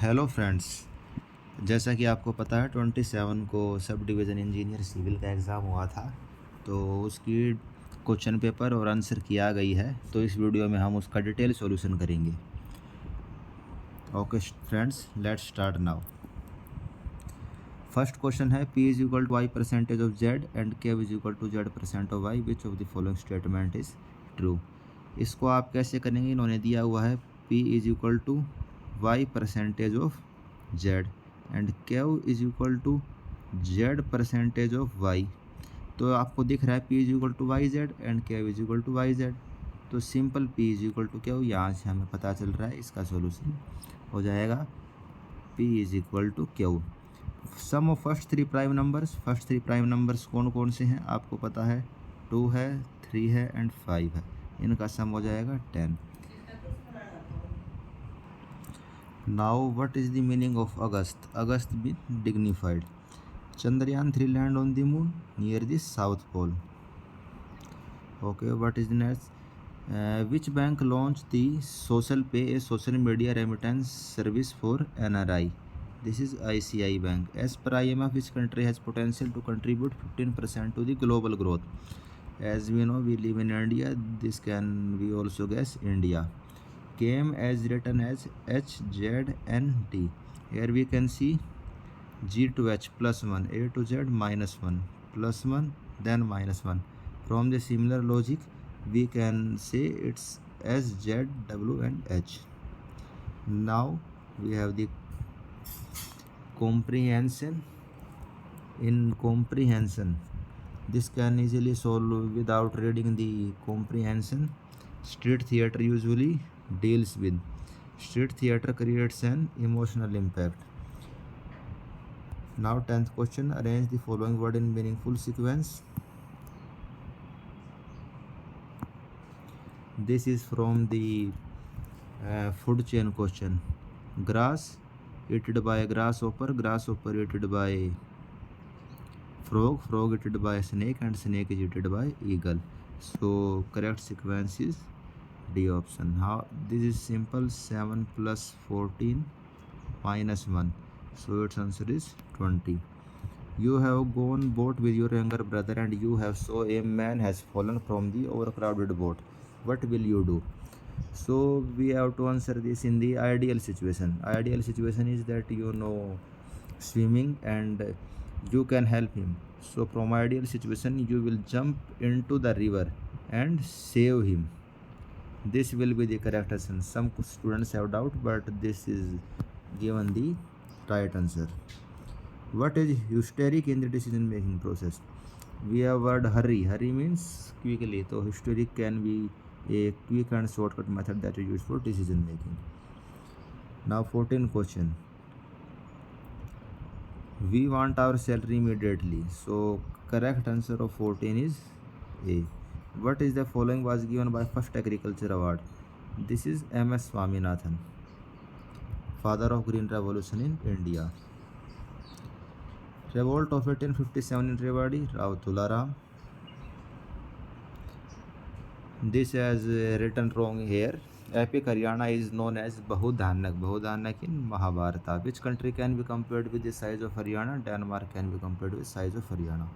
Hello friends, जैसा कि आपको पता है 27 को सब डिवीज़न इंजीनियर सिविल का एग्ज़ाम हुआ था। तो उसकी क्वेश्चन पेपर और आंसर की आ गई है। तो इस वीडियो में हम उसका डिटेल सॉल्यूशन करेंगे। Okay friends, let's start now. First question है P is equal to Y percentage of Z and K is equal to Z percent of Y, which of the following statement is true. इसको आप कैसे करेंगे, इन्होंने दिया हुआ है P is equal to Y percentage of Z and Q is equal to Z percentage of Y. तो आपको दिख रहा है P is equal to Y Z and Q is equal to Y Z. तो simple P is equal to Q, यहाँ से हमें पता चल रहा है इसका सॉल्यूशन हो जाएगा P is equal to Q। Sum of first three prime numbers कौन कौन से हैं आपको पता है, 2 है, 3 है एंड 5 है। इनका सम हो जाएगा 10। Now what is the meaning of August? August been dignified. Chandrayaan 3 land on the moon near the south pole. Okay, what is the next? which bank launched the social pay, a social media remittance service for NRI? This is ICI Bank. As per IMF, which country has potential to contribute 15% to the global growth? As we know, we live in India. This can we also guess India. Came as written as HZNT. Here we can see G to H plus 1, A to Z minus 1, plus 1, then minus 1. From the similar logic, we can say it's S, Z, W and H. Now we have the comprehension. In comprehension, this can easily solve without reading the comprehension. Street theater usually deals with. Street theater creates an emotional impact. Now 10th question, arrange the following word in meaningful sequence. This is from the food chain question. Grass eaten by grasshopper, grasshopper eaten by frog, frog eaten by snake and snake is eaten by eagle. So correct sequence is D option. How this is simple, 7 plus 14 minus 1. So its answer is 20. You have gone boat with your younger brother and you have saw a man has fallen from the overcrowded boat. What will you do? So we have to answer this in the ideal situation. Ideal situation is that you know swimming and you can help him. So from ideal situation, you will jump into the river and save him. This will be the correct answer. Some students have doubt, but this is given the right answer. What is hysteric in the decision making process? We have word hurry. Hurry means quickly. So hysteric can be a quick and shortcut method that is used for decision making. Now 14 question. We want our salary immediately. So correct answer of 14 is A. What is the following was given by first agriculture award? This is M.S. Swaminathan, father of Green Revolution in India. Revolt of 1857 in Rewari, Rao Tularam. This has written wrong here. Epic Haryana is known as Bahudhanak. Bahudhanak in Mahabharata. Which country can be compared with the size of Haryana? Denmark can be compared with size of Haryana.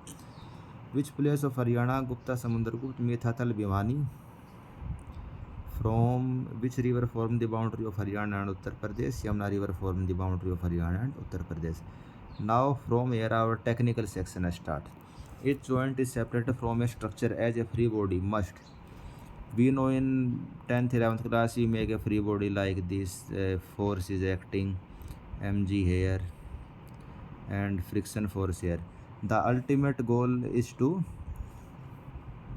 Which place of Haryana Gupta Samundragupta Methathal Bhimani? From which river form the boundary of Haryana and Uttar Pradesh? Yamuna river form the boundary of Haryana and Uttar Pradesh. Now from here our technical section start. Each joint is separated from a structure as a free body must. We know in 10th 11th class we make a free body like this. Force is acting, mg here and friction force here. The ultimate goal is to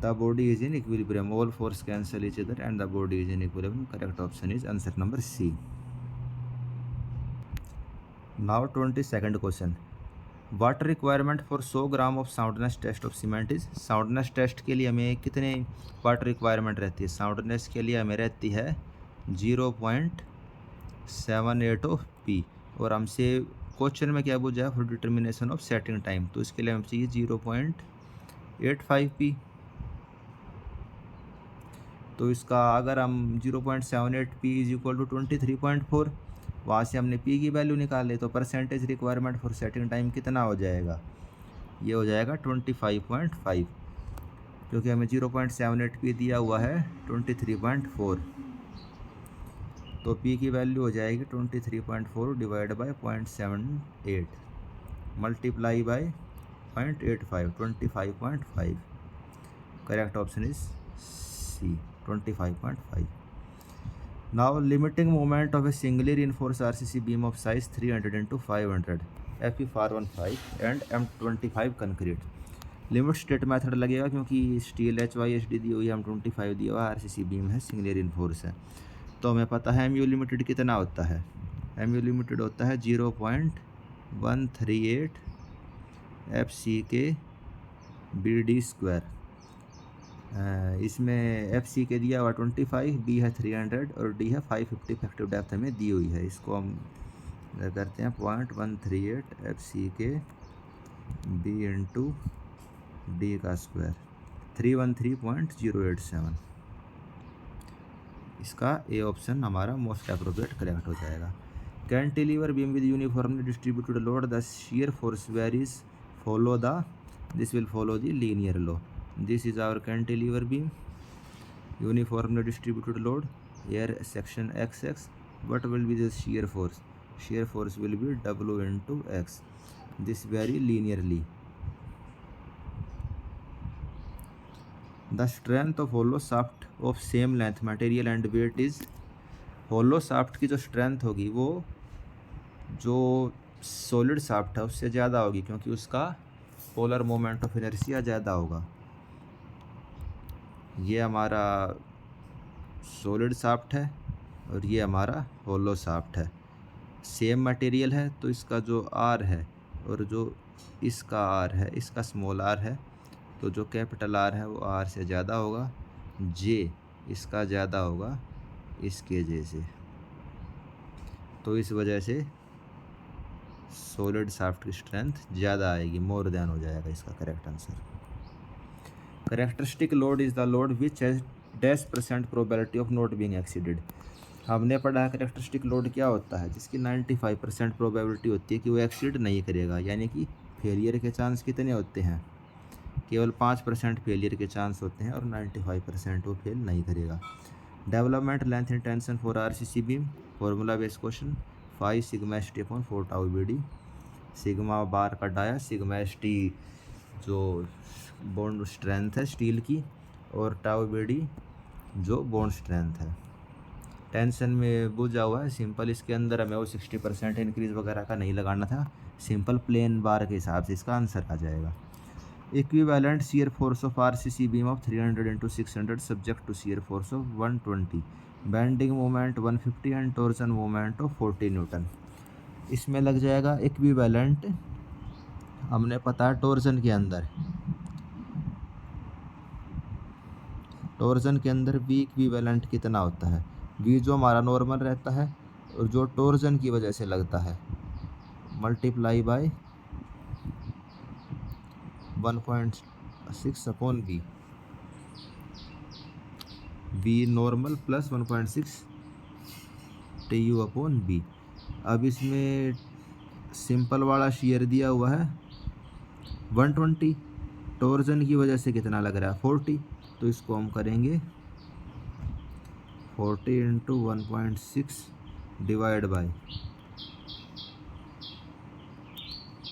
the body is in equilibrium. All force cancel each other and the body is in equilibrium. Correct option is answer number C. Now 22nd question. Water requirement for 100 gram of soundness test of cement is. Soundness test के लिए हमें कितने water requirement रहती है? Soundness के लिए हमें रहती है 0.78 ऑफ पी। और हमसे क्वेश्चन में क्या पूछा है? For determination of setting time, तो इसके लिए हमें चाहिए 0.85 पी। तो इसका अगर हम 0.78 पी इज इक्वल टू 23.4, वहाँ से हमने पी की वैल्यू निकाल ली, तो percentage requirement for setting time कितना हो जाएगा, ये हो जाएगा 25.5, क्योंकि हमें 0.78 पी दिया हुआ है 23.4, तो पी की वैल्यू हो जाएगी 23.4 divide by 0.78 multiply by 0.85, 25.5। Correct option is C, 25.5। Now limiting moment of a singly reinforced RCC beam of size 300 into 500 FE415 and M25 concrete। Limit state method लगेगा क्योंकि स्टील HYSD दी हुई है, M25 दिया हुआ है, RCC beam है, singly reinforce है। तो हमें पता है MU लिमिटेड कितना होता है, MU लिमिटेड होता है 0.138 FCK BD²। इसमें FC के दिया हुआ 25, B है 300 और D है 550 इफेक्टिव डेप्थ हमें दी हुई है। इसको हम करते हैं 0.138 FCK B इंटू D का स्क्वायर, 313.087। इसका ए ऑप्शन हमारा मोस्ट अप्रोप्रिएट करेक्ट हो जाएगा। Cantilever beam with uniformly distributed load the shear force varies follow the this will follow the linear law। This is our cantilever beam, uniformly distributed load, here section XX, what will be the shear force, shear force will be W into X, this vary linearly। The strength of hollow shaft of same length material and weight is, hollow shaft की जो strength होगी वो जो solid shaft है उससे ज़्यादा होगी, क्योंकि उसका polar moment of inertia ज़्यादा होगा। ये हमारा सॉलिड शाफ्ट है और ये हमारा होलो शाफ्ट है, सेम मटेरियल है, तो इसका जो आर है और जो इसका आर है, इसका स्मॉल आर है, तो जो कैपिटल आर है वो आर से ज़्यादा होगा, जे इसका ज़्यादा होगा इसके जे से, तो इस वजह से सॉलिड शाफ्ट की स्ट्रेंथ ज़्यादा आएगी, मोर देन हो जाएगा इसका correct answer. Characteristic load is the load which has -% probability of not being exceeded. हमने पढ़ा है करेक्टरिस्टिक लोड क्या होता है, जिसकी 95% प्रोबेबिलिटी होती है कि वो एक्सीड नहीं करेगा, यानी कि फेलियर के चांस कितने होते हैं, केवल 5% फेलियर के चांस होते हैं और 95% वो फेल नहीं करेगा। Development length in tension for RCC beam, formula base question, 5 sigma ST upon 4 tau BD, sigma bar का डाया, सिग्मा ST जो बॉन्ड स्ट्रेंथ है स्टील की, और टाउ BD जो बॉन्ड स्ट्रेंथ है। टेंशन में बुझा हुआ है सिंपल, इसके अंदर हमें वो 60% इंक्रीज वगैरह का नहीं लगाना था, सिंपल प्लेन बार के हिसाब से इसका आंसर आ जाएगा। Equivalent shear force of RCC beam of 300 into 600 subject to shear force of 120, bending moment 150 and torsion moment of 40 newton. इसमें लग जाएगा इक्विवेलेंट, हमने पता है टॉर्सन के अंदर, टॉर्सन के अंदर V इक्विवेलेंट कितना होता है, V जो हमारा नॉर्मल रहता है और जो टॉर्सन की वजह से लगता है, multiply by 1.6 upon V, V normal plus 1.6 TU upon B। अब इसमें सिंपल वाला शेयर दिया हुआ है 120, टॉर्सन की वजह से कितना लग रहा है 40, तो इसको हम करेंगे 40 इंटू 1.6 डिवाइड बाई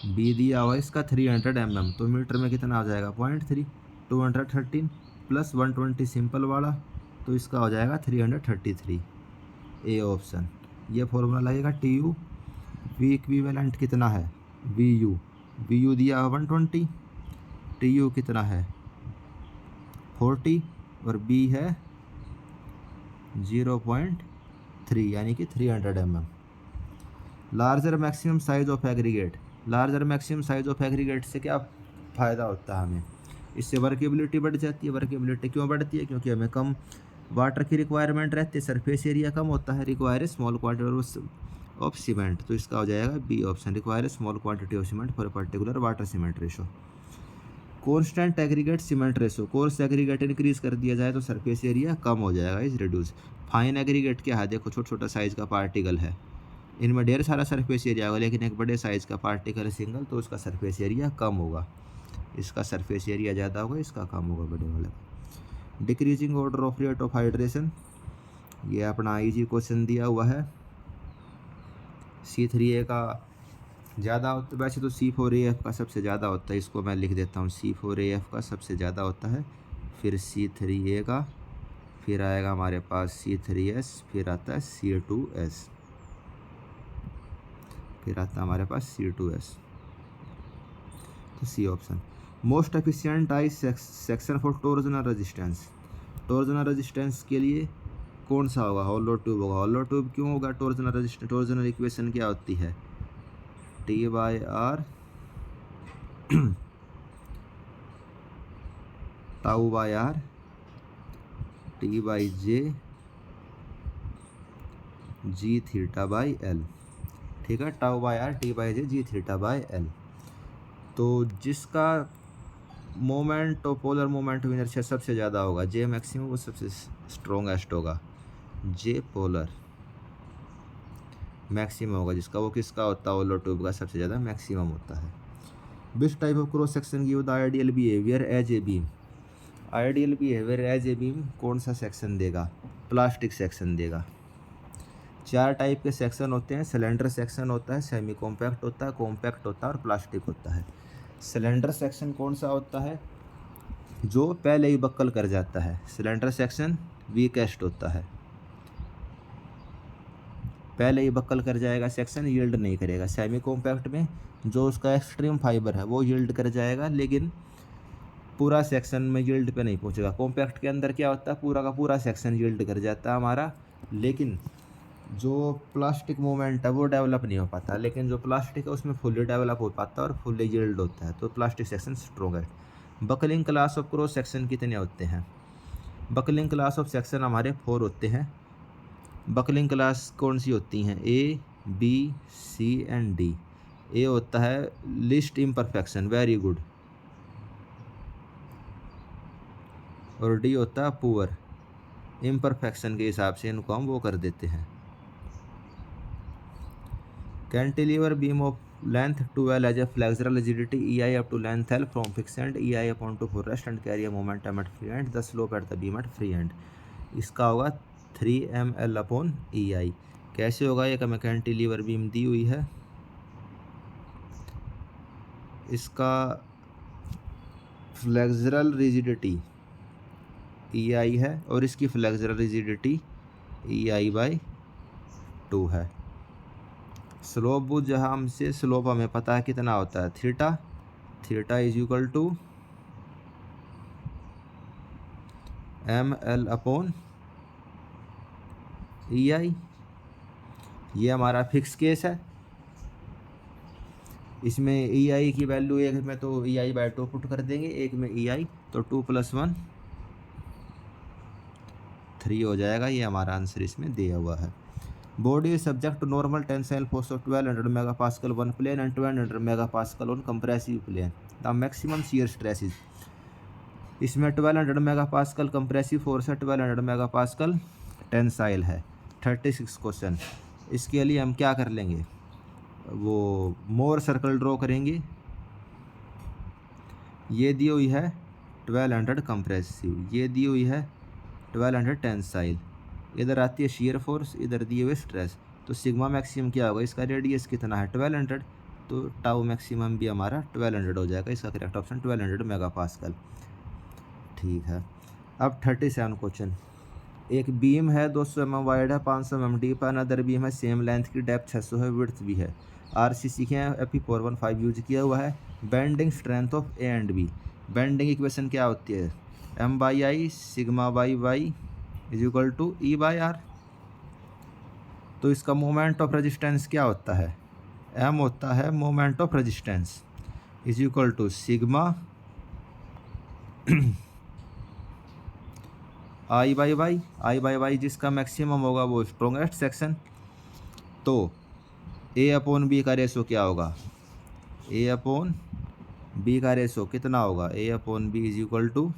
B दिया हुआ इसका 300 mm, तो मीटर में कितना आ जाएगा 0.3, 213 प्लस 120 सिंपल वाला, तो इसका हो जाएगा 333, ए ऑप्शन। ये फॉर्मूला लगेगा TU, V इक्विवेलेंट कितना है VU दिया हुआ 120, TU कितना है 40 और B है 0.3 यानी कि 300 mm। Larger maximum size of aggregate, larger maximum size of aggregate से क्या फ़ायदा होता है हमें, इससे वर्केबिलिटी बढ़ जाती है। वर्केबिलिटी क्यों बढ़ती है, क्योंकि हमें कम वाटर की रिक्वायरमेंट रहती है, सरफेस एरिया कम होता है, require small quantity of cement, तो इसका हो जाएगा B option, require small quantity of cement for particular water cement ratio. Constant aggregate cement ratio, coarse aggregate increase कर दिया जाए तो सरफेस एरिया कम हो जाएगा, इज रिड्यूस। फाइन एग्रीगेट क्या है, देखो छोटा छोटा साइज का पार्टिकल है, इनमें ढेर सारा सरफेस एरिया होगा, लेकिन एक बड़े साइज़ का पार्टिकल सिंगल तो उसका सरफेस एरिया कम होगा। इसका सरफेस एरिया ज़्यादा होगा, इसका कम होगा बड़े वाले का। Decreasing order of rate of hydration, ये अपना इजी क्वेश्चन दिया हुआ है। C3A का ज़्यादा होता है, वैसे तो C4AF का सबसे ज़्यादा होता है, इसको मैं लिख देता हूँ, C4AF का सबसे ज़्यादा होता है, फिर C3A का, फिर आएगा हमारे पास C3S, फिर आता है C2S, फिर आता है हमारे पास C2S। तो C option. Most efficient I section for torsional resistance, torsional resistance के लिए कौन सा होगा? हॉलो ट्यूब होगा। हॉलो ट्यूब क्यों होगा टॉर्जनल रेजिस्टेंस? टॉर्जनल इक्वेशन क्या होती है? T/R τ/R T/J G θ/L, ठीक है, τ/R T/J G θ/L। तो जिसका मोमेंट और पोलर मोमेंट ऑफ इनर्शिया सबसे ज़्यादा होगा, जे मैक्सिमम, वो सबसे स्ट्रॉन्गेस्ट होगा। जे पोलर मैक्सिमम होगा जिसका, वो किसका होता है? हॉलो ट्यूब का सबसे ज़्यादा मैक्सिमम होता है। Which type of cross section give the ideal behaviour as a beam, ideal behaviour as a beam कौन सा सेक्शन देगा? प्लास्टिक सेक्शन देगा। 4 टाइप के सेक्शन होते हैं, सिलेंडर सेक्शन होता है, सेमी कॉम्पैक्ट होता है, कॉम्पैक्ट होता है और प्लास्टिक होता है। सिलेंडर सेक्शन कौन सा होता है? जो पहले ही बक्कल कर जाता है, सिलेंडर सेक्शन वीकेस्ट होता है, पहले ही बक्कल कर जाएगा सेक्शन, यील्ड नहीं करेगा। सेमी कॉम्पैक्ट में जो उसका एक्सट्रीम फाइबर है वो यील्ड कर जाएगा, लेकिन पूरा सेक्शन में यील्ड पे नहीं पहुंचेगा। कॉम्पैक्ट के अंदर क्या होता है? पूरा का पूरा सेक्शन यील्ड कर जाता है हमारा, लेकिन जो प्लास्टिक मूवमेंट है वो डेवलप नहीं हो पाता, लेकिन जो प्लास्टिक है उसमें फुल्ली डेवलप हो पाता है और फुल्ली यील्ड होता है, तो प्लास्टिक सेक्शन स्ट्रॉन्ग है। Buckling class of cross section कितने होते हैं? बकलिंग क्लास ऑफ सेक्शन हमारे 4 होते हैं। बकलिंग क्लास कौन सी होती हैं? A, B, C and D। ए होता है लिस्ट इम्परफेक्शन, वेरी गुड, और डी होता है पुअर, इम्परफेक्शन के हिसाब से इनको हम वो कर देते हैं। Cantilever beam of length 12 as a flexural rigidity EI up to length L from fix end EI upon two full rest end carry momentum at free end the slope at the beam at free end. इसका होगा 3mL upon EI। कैसे होगा? ये हमें cantilever beam दी हुई है, इसका flexural rigidity EI है और इसकी फ्लेक्सुरल रिजिडिटी EI/2 है। स्लोप बुझ जहाँ हमसे स्लोप हमें पता है कितना होता है, theta, theta is equal to mL upon EI। ये हमारा फिक्स केस है, इसमें EI की वैल्यू एक में तो EI/2 पुट कर देंगे, एक में EI, तो 2 + 1 3 हो जाएगा। ये हमारा आंसर इसमें दिया हुआ है। Body is subject to normal tensile force of 1200 MPa one plane and 1200 MPa on compressive plane. The maximum shear stress is, इसमें 1200 MPa कंप्रेसिव फोर्स है, 1200 MPa टेंसाइल है। 36 क्वेश्चन, इसके लिए हम क्या कर लेंगे? वो मोर सर्कल ड्रॉ करेंगे। ये दी हुई है 1200 कंप्रेसिव, ये दी हुई है 1200 टेंसाइल, इधर आती है शियर फोर्स, इधर दिए हुए स्ट्रेस। तो सिग्मा मैक्सिमम क्या होगा? इसका रेडियस कितना है? 1200, तो टाउ मैक्सिमम भी हमारा 1200 हो जाएगा। इसका करेक्ट ऑप्शन 1200 MPa। ठीक है। अब 37 क्वेश्चन, एक बीम है 200 mm वाइड है, 500 mm डीप है, अनदर बीम है सेम लेंथ की, डेप्थ 600 है, विड्थ भी है। RCC के Fe415 यूज किया हुआ है। Bending strength of A and B, bending equation क्या होती है? M/I σ/Y is equal to E/R। तो इसका मोमेंट ऑफ रेजिस्टेंस क्या होता है? M होता है moment of resistance is equal to sigma I/Y, जिसका मैक्सिमम होगा वो स्ट्रॉन्गेस्ट सेक्शन। तो A/B का रेशो क्या होगा? A/B का रेशो कितना होगा? A/B is equal to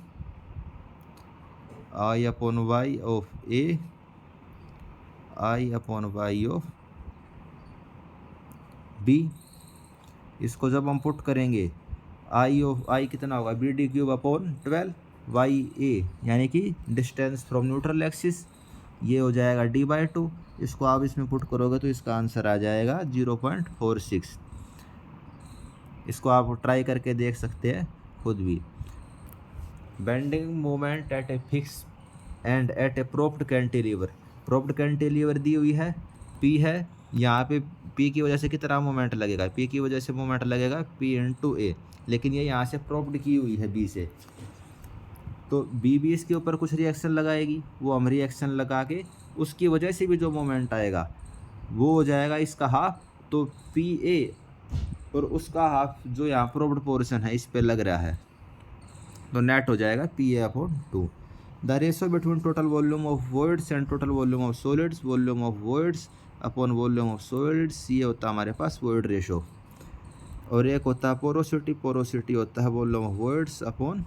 I/Y of A, I/Y of B, इसको जब हम पुट करेंगे आई कितना होगा BD³ अपॉन 12 YA, यानी कि डिस्टेंस फ्रॉम न्यूट्रल एक्सिस, ये हो जाएगा D/2। इसको आप इसमें पुट करोगे तो इसका आंसर आ जाएगा 0.46। इसको आप ट्राई करके देख सकते हैं खुद भी। Bending moment at a fix end at a propped cantilever, propped cantilever दी हुई है, P है, यहाँ पे P की वजह से कितना मोमेंट लगेगा, P की वजह से मोमेंट लगेगा P × A, लेकिन ये यहाँ से प्रोप्ड की हुई है B से, तो B भी इसके ऊपर कुछ रिएक्शन लगाएगी, वो हम रिएक्शन लगा के उसकी वजह से भी जो मोमेंट आएगा वो हो जाएगा इसका हाफ, तो PA और उसका हाफ जो यहाँ प्रोप्ड पोर्शन है इस पे लग रहा है, तो नेट हो जाएगा PA/2। The ratio between total volume of voids and total volume of solids, volume of voids upon volume of solids, ये होता है हमारे पास वॉइड रेशो। और एक होता है पोरोसिटी, पोरोसिटी होता है volume of voids upon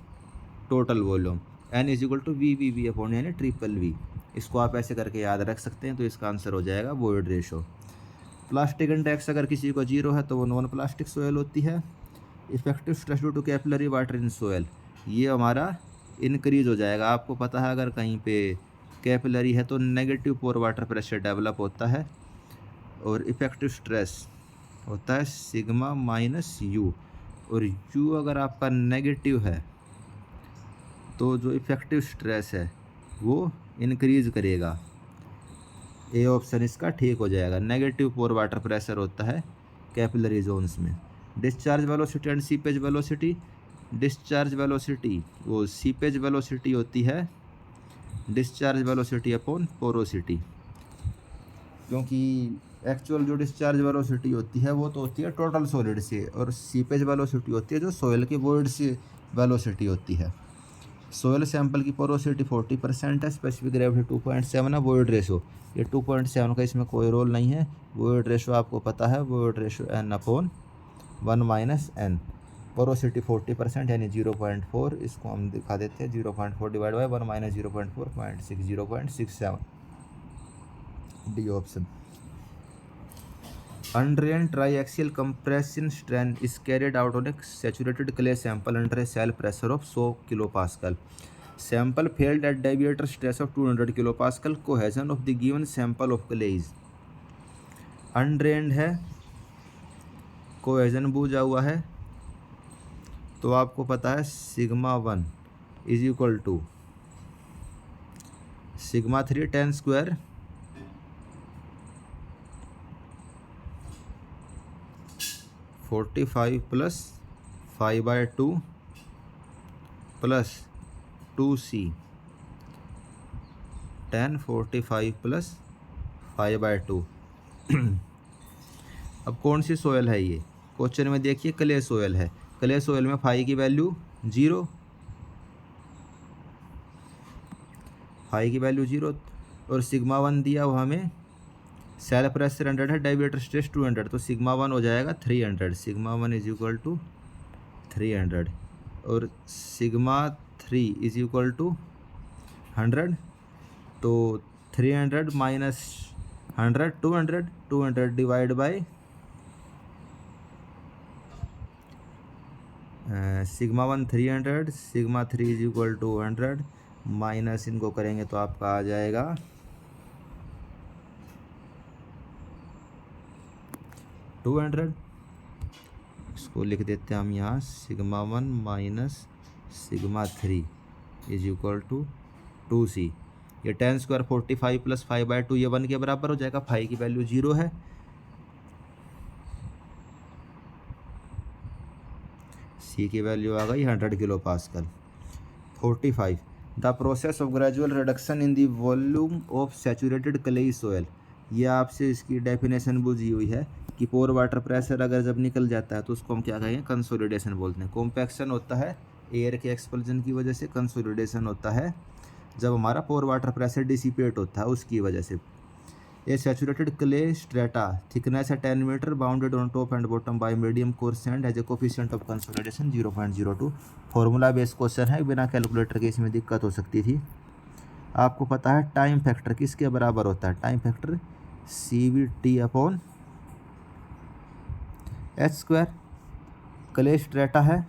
total volume, N = VV upon यानी VVV। इसको आप ऐसे करके याद रख सकते हैं, तो इसका आंसर हो जाएगा वॉइड रेशो। प्लास्टिक इंडेक्स अगर किसी को 0 है तो वो नॉन प्लास्टिक सोयल होती है। Effective stress due to capillary water in soil, ये हमारा इंक्रीज हो जाएगा। आपको पता है अगर कहीं पे कैपिलरी है तो नेगेटिव पोर वाटर प्रेशर डेवलप होता है, और इफेक्टिव स्ट्रेस होता है सिग्मा माइनस यू, और यू अगर आपका नेगेटिव है तो जो इफेक्टिव स्ट्रेस है वो इंक्रीज करेगा। ए ऑप्शन इसका ठीक हो जाएगा। नेगेटिव पोर वाटर प्रेशर होता है कैपिलरी जोन्स में। Discharge velocity and seepage velocity, discharge velocity वो सीपेज वेलोसिटी होती है डिस्चार्ज वेलोसिटी अपॉन पोरोसिटी, क्योंकि एक्चुअल जो डिस्चार्ज वेलोसिटी होती है वो तो होती है टोटल सॉलिड से, और सीपेज वेलोसिटी होती है जो सोयल की वॉइड से वेलोसिटी होती है। सोयल सैंपल की पोरोसिटी 40% है, स्पेसिफिक ग्रेविटी 2.7 है, वॉइड रेशो ये 2.7 का इसमें कोई रोल नहीं है। वॉइड रेशो आपको पता है, void ratio N/1 - N, porosity 40% यानी 0.4, इसको हम दिखा देते हैं 0.4 divide by 1 - 0.4 0.6 0.67, D option. Undrained triaxial compression strain is carried out on a saturated clay sample under a cell pressure of 100 kPa. Sample failed at deviator stress of 200 kPa. Cohesion of the given sample of clay is, undrained है, cohesion बूझा हुआ है, तो आपको पता है σ1 = σ3 tan square (45 + 5/2 + 2c tan 45 + 5/2। अब कौन सी सोयल है ये, क्वेश्चन में देखिए क्ले सोयल है, क्ले सोयल में फाई की वैल्यू 0, फाई की वैल्यू 0, और σ1 दिया हुआ हमें, सेल प्रेशर 100 है, डेविएटर स्ट्रेस 200, तो σ1 हो जाएगा 300, σ1 = 300, और σ3 = 100, तो 300 - 100 200, 200 डिवाइड बाई σ1 300, σ3 = 100, माइनस इनको करेंगे तो आपका आ जाएगा 200। इसको लिख देते हैं हम यहाँ σ1 - σ3 = 2c, ये tan स्क्वायर 45 + 5/2 ये 1 के बराबर हो जाएगा, फाई की वैल्यू 0 है, सी की वैल्यू आ गई 100 kPa। 45 the process of gradual reduction in the volume of saturated clay soil, ये आपसे इसकी डेफिनेशन बुझी हुई है कि पोर वाटर प्रेशर अगर जब निकल जाता है तो उसको हम क्या कहेंगे, कंसोलिडेशन बोलते हैं। कॉम्पैक्शन होता है एयर के एक्सपल्जन की वजह से, कंसोलिडेशन होता है जब हमारा पोर वाटर प्रेशर डिसिपेट होता है उसकी वजह से। A saturated clay strata thickness है 10 metre, bounded on top and bottom by medium coarse sand, as a coefficient of consolidation 0.02। Formula based question है, बिना कैलकुलेटर के इसमें दिक्कत हो सकती थी। आपको पता है टाइम फैक्टर किसके बराबर होता है, time factor CVT upon H² clay strata है,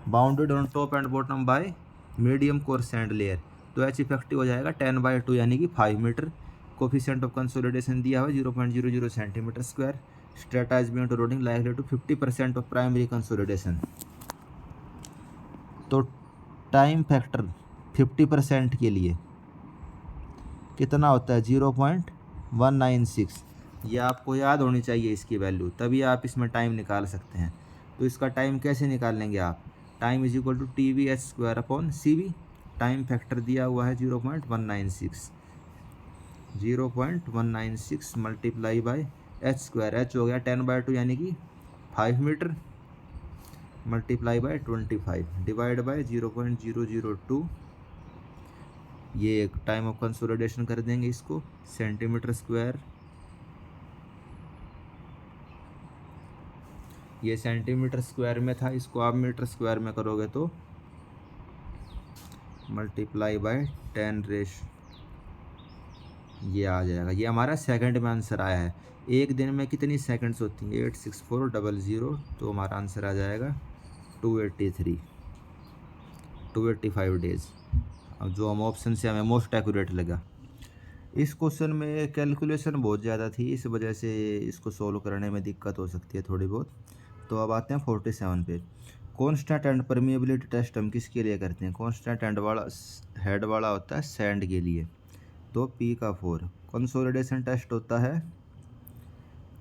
bounded on top and bottom by medium coarse sand layer. तो H इफेक्टिव हो जाएगा 10/2 यानी कि 5 मीटर। कोफिशिएंट ऑफ कंसोलिडेशन दिया हुआ 0.00 centimetre square. Strata is being loading likely to 50% of primary consolidation. तो time factor 50% के लिए कितना होता है 0.196। ये आपको याद होनी चाहिए इसकी वैल्यू, तभी आप इसमें टाइम निकाल सकते हैं। तो इसका टाइम कैसे निकालेंगे आप, time is equal to TV/² upon CV। Time factor दिया हुआ है 0.196, 0.196 मल्टीप्लाई बाई H²। H हो गया 10/2 यानी कि 5 metre, multiply by 25 divide by 0.002। ये टाइम ऑफ कंसोलिडेशन कर देंगे इसको सेंटीमीटर स्क्वायर। ये सेंटीमीटर स्क्वायर में था, इसको आप मीटर स्क्वायर में करोगे तो मल्टीप्लाई बाय 10 ये आ जाएगा। ये हमारा सेकंड में आंसर आया है। एक दिन में कितनी सेकंड्स होती हैं 86400, तो हमारा आंसर आ जाएगा 285 डेज। अब जो हम ऑप्शन से हमें मोस्ट एक्यूरेट लगा। इस क्वेश्चन में कैलकुलेशन बहुत ज़्यादा थी, इस वजह से इसको सोल्व करने में दिक्कत हो सकती है थोड़ी बहुत। तो अब आते हैं 47 पे। कॉन्स्टेंट एंड परमिएबिलिटी टेस्ट हम किसके लिए करते हैं, कॉन्स्टेंट एंड वाला हेड वाला होता है सैंड के लिए, तो P का 4। कंसोलिडेशन टेस्ट होता है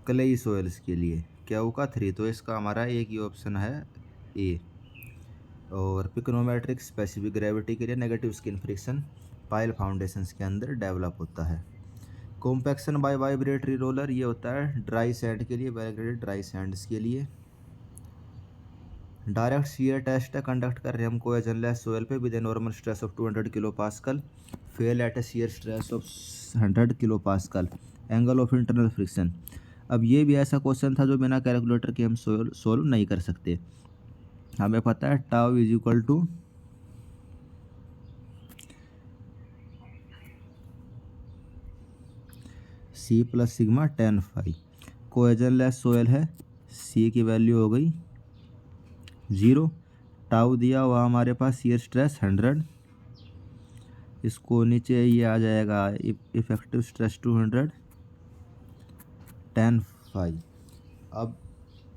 क्लेई सोइल्स के लिए, Q का 3। तो इसका हमारा एक ही ऑप्शन है A। और पिक्नोमेट्रिक स्पेसिफिक ग्रेविटी के लिए negative skin friction pile foundations के अंदर डेवलप होता है। कॉम्पैक्शन बाय वाइब्रेटरी रोलर ये होता है ड्राई सैंड के लिए, वैलिडेटेड ड्राई सैंड्स के लिए। डायरेक्ट शियर टेस्ट है, कंडक्ट कर रहे हैं हम कोहेजनलेस सोयल पे with a normal stress of 200 kilo pascal, fail at a shear stress of 100 kilo pascal, angle of internal friction. अब ये भी ऐसा क्वेश्चन था जो बिना कैलकुलेटर के हम सोल्व नहीं कर सकते। हमें पता है tau is equal to C plus sigma tan phi। Cohesionless soil है, C की वैल्यू हो गई 0। टाउ दिया हुआ हमारे पास शियर स्ट्रेस 100, इसको नीचे ये आ जाएगा इफेक्टिव स्ट्रेस 200 tan phi। अब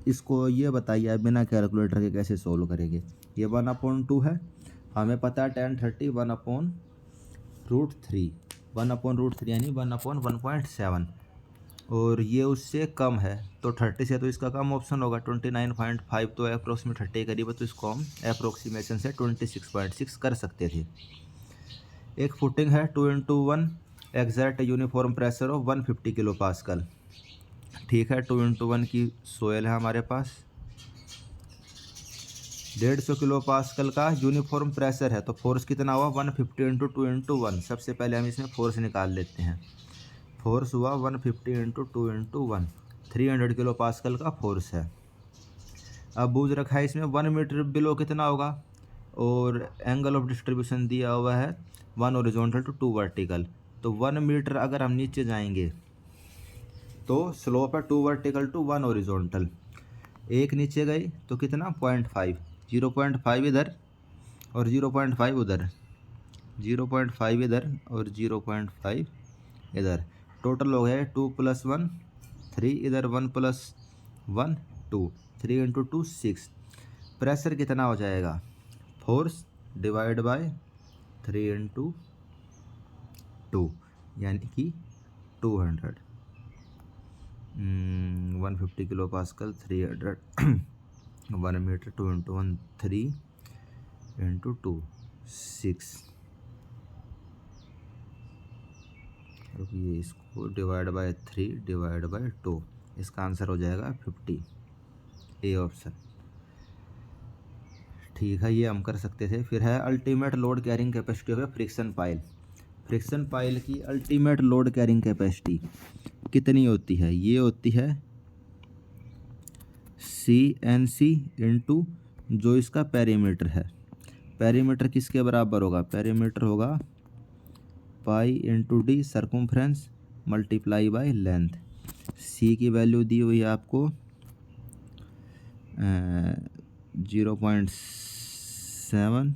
इसको ये बताइए आप बिना कैलकुलेटर के कैसे सोल्व करेंगे। ये 1/2 है, हमें पता है tan 30 1/√3, 1/√3 यानी 1/1.7, और ये उससे कम है तो 30 से तो इसका कम ऑप्शन होगा 29.5, तो अप्रोक्सीमेट 30 के करीब है, तो इसको हम अप्रोक्सीमेशन से 26.6 कर सकते थे। एक फुटिंग है 2x1 exact uniform pressure of 150 kilo pascal. ठीक है, 2x1 की सोयल है हमारे पास, 150 किलो पास्कल का यूनिफॉर्म प्रेशर है, तो फोर्स कितना हुआ 150 × 2x1। सबसे पहले हम इसमें फोर्स निकाल लेते हैं। फोर्स हुआ 150 × 2x1, 300 किलो पास्कल का फोर्स है। अब बूझ रखा है इसमें 1 मीटर बिलो कितना होगा, और एंगल ऑफ डिस्ट्रीब्यूशन दिया हुआ है 1 हॉरिजॉन्टल टू 2 वर्टिकल। तो 1 मीटर अगर हम नीचे जाएंगे तो स्लोप है 2 वर्टिकल टू 1 हॉरिजॉन्टल। एक नीचे गई तो कितना 0.5, 0.5 इधर और 0.5 उधर, 0.5 इधर और 0.5 इधर। टोटल हो गया 2 + 1 3, इधर 1 + 1 2, 3 × 2 6। प्रेशर कितना हो जाएगा, फोर्स डिवाइड बाय 3 × 2 यानी कि 200, 150 किलो पास्कल 300 1 मीटर 2 × 1 3 × 2 6। ये इसको डिवाइड बाय 3 डिवाइड बाय 2, इसका आंसर हो जाएगा 50, ए ऑप्शन। ठीक है, ये हम कर सकते थे। फिर है ultimate load carrying capacity of friction pile. Friction pile की अल्टीमेट लोड कैरिंग कैपेसिटी कितनी होती है, ये होती है CNC इंटू जो इसका पेरीमीटर है। पेरीमीटर किसके बराबर होगा, पेरीमीटर होगा pi × D circumference multiply by length. C की वैल्यू दी हुई है आपको 0.7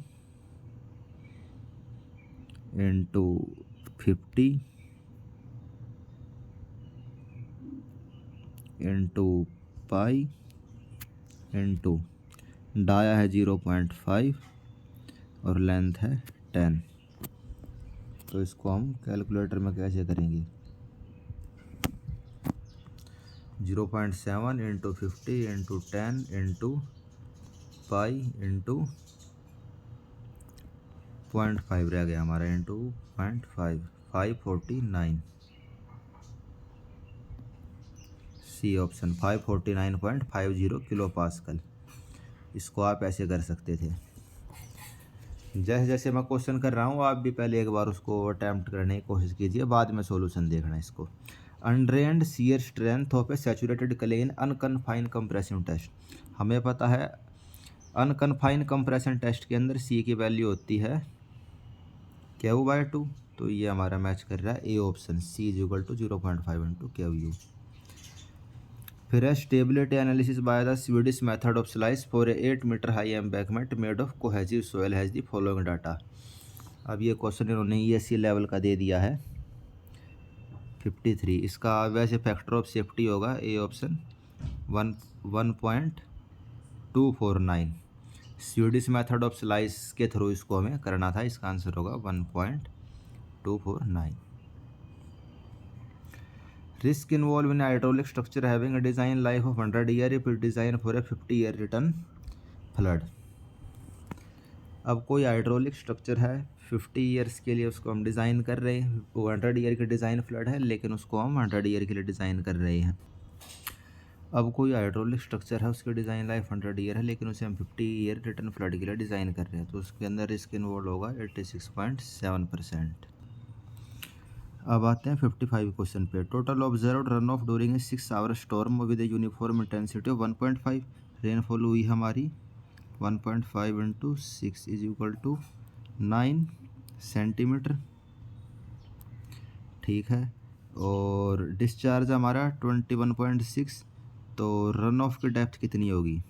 into 50 into pi into dia है 0.5 और लेंथ है 10। तो इसको हम कैलकुलेटर में कैसे करेंगे? 0.7 into 50 into 10 into pi into 0.5 रह गया हमारा, into 0.5, 549। C option 549.50 kilo pascal. इसको आप ऐसे कर सकते थे। जैसे जैसे मैं क्वेश्चन कर रहा हूँ आप भी पहले एक बार उसको अटैम्प्ट करने की कोशिश कीजिए, बाद में सॉल्यूशन देखना इसको। Undrained shear strength of a saturated clay in unconfined compression test. हमें पता है अनकन्फाइंड कंप्रेशन टेस्ट के अंदर सी की वैल्यू होती है Q/2। तो ये हमारा मैच कर रहा है A option, C is equal to 0.5 into Q। फिर है stability analysis by the Swedish method of slice for a 8 metre high embankment made of cohesive soil has the following data. अब ये क्वेश्चन इन्होंने ESC level का दे दिया है 53। इसका वैसे फैक्टर ऑफ सेफ्टी होगा A option 1.249। Swedish method of slice के थ्रू इसको हमें करना था, इसका आंसर होगा 1.249। Risk involve in hydraulic structure having a design life of 100 year if design for a 50 year return flood. अब कोई हाइड्रोलिक स्ट्रक्चर है 50 ईयर्स के लिए उसको हम डिज़ाइन कर रहे हैं, वो 100 ईयर की डिज़ाइन फ्लड है लेकिन उसको हम 100 ईयर के लिए डिज़ाइन कर रहे हैं। अब कोई हाइड्रोलिक स्ट्रक्चर है उसकी डिज़ाइन लाइफ 100 ईयर है लेकिन उसे हम 50 ईयर रिटर्न फ्लड के लिए डिज़ाइन कर रहे हैं, तो उसके अंदर रिस्क इन्वॉल्व होगा 86.7%। अब आते हैं 55 क्वेश्चन पे। Total observed runoff during a 6 hour storm with a uniform intensity of 1.5। Rainfall हुई हमारी 1.5 into 6 is equal to 9 centimetre, ठीक है। और डिस्चार्ज हमारा 21.6। तो रन ऑफ की डेप्थ कितनी होगी?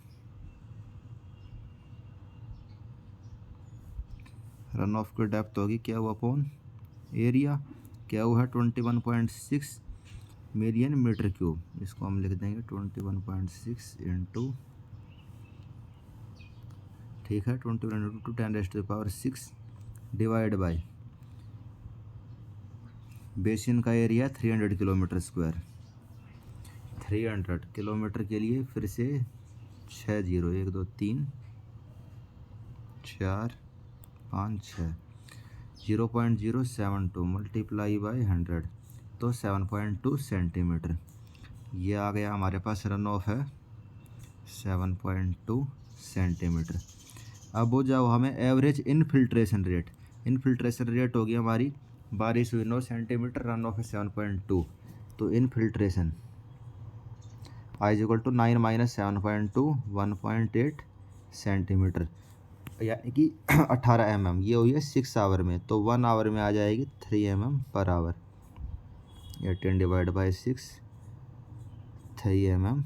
रन ऑफ की डेप्थ होगी क्या हुआ अपॉन एरिया, क्या हुआ है 21.6 मिलियन मीटर क्यूब। इसको हम लिख देंगे 21.6 इंटू, ठीक है, 21 इंटू 10⁻⁶ डिवाइड बाई बेसिन का एरिया 300 किलोमीटर स्क्वायर। 300 किलोमीटर के लिए फिर से 6 0, 1 2 3 4 5 6, 0.072 मल्टीप्लाई बाई 100 तो 7.2 सेंटीमीटर। ये आ गया हमारे पास रन ऑफ है 7.2 सेंटीमीटर। अब हो जाओ हमें average infiltration rate. Infiltration rate होगी हमारी, बारिश हुई 9 सेंटीमीटर, रन ऑफ है 7.2, तो infiltration I is equal to 9 minus 7.2 1.8 centimetre, यानी कि 18 mm। ये हुई है 6 आवर में, तो 1 आवर में आ जाएगी 3 mm per hour. 18 divide by 6 3 mm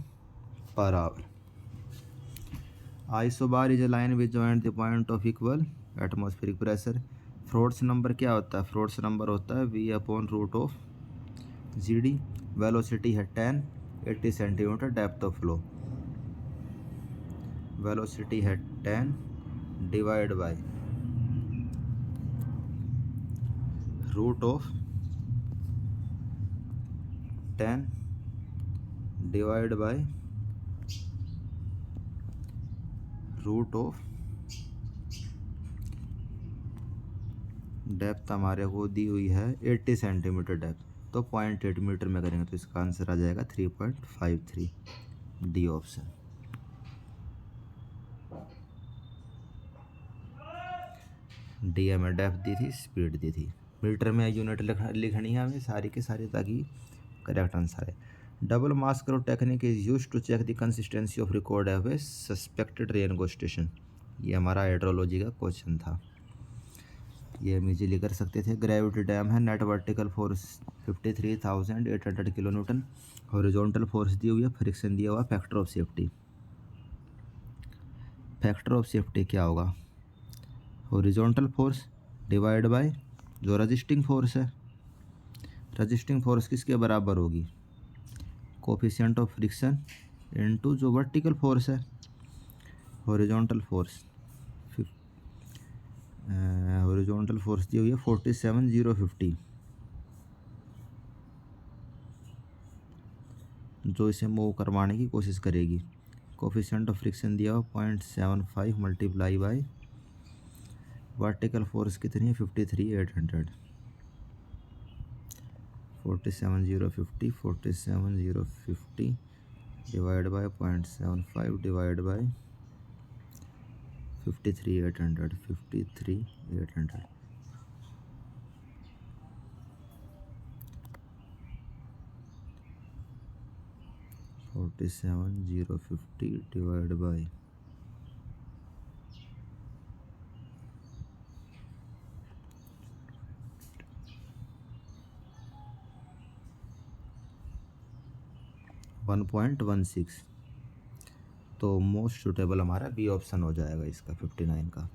per hour. Isobar is a line which joint the point of equal atmospheric pressure. Froude's number क्या होता है? फ्रोड्स नंबर होता है V/√GD। वेलोसिटी है 10, 80 centimetre depth of flow. Velocity है 10 divide by √10 divide by √ depth हमारे को दी हुई है 80 सेंटीमीटर डेप्थ, तो 0.8 मीटर में करेंगे तो इसका आंसर आ जाएगा 3.53, डी ऑप्शन। डी हमें डेप्थ दी थी, स्पीड दी थी, मीटर में यूनिट लिखनी है हमें सारी के सारी ताकि करेक्ट आंसर है। Double mass curve technique is use to check the consistency of record of a suspected rain gauge station. ये हमारा हाइड्रोलॉजी का क्वेश्चन था। ये हम इजीली कर सकते थे। ग्रेविटी डैम है, net vertical force 53,800 kilo Newton, horizontal force दी हुई है, फ्रिक्शन दिया हुआ, factor of safety. Factor of safety क्या होगा? हॉरिजॉन्टल फोर्स डिवाइड बाय जो रजिस्टिंग फोर्स है। रजिस्टिंग फोर्स किसके बराबर होगी? कोफिशिएंट ऑफ फ्रिक्शन इनटू जो वर्टिकल फोर्स है, हॉरिजॉन्टल फोर्स। हॉरिजॉन्टल फोर्स दी हुई है 47,050, जो इसे मूव करवाने की कोशिश करेगी। कोफिशिएंट ऑफ फ्रिक्शन दिया हुआ 0.75 मल्टीप्लाई बाई वर्टिकल फोर्स कितनी है? 53,800। 47,050 divide by 0.75 divide by 53,800। 53,800 47,050 divide by 1.16, तो मोस्ट सूटेबल हमारा बी ऑप्शन हो जाएगा इसका 59 का।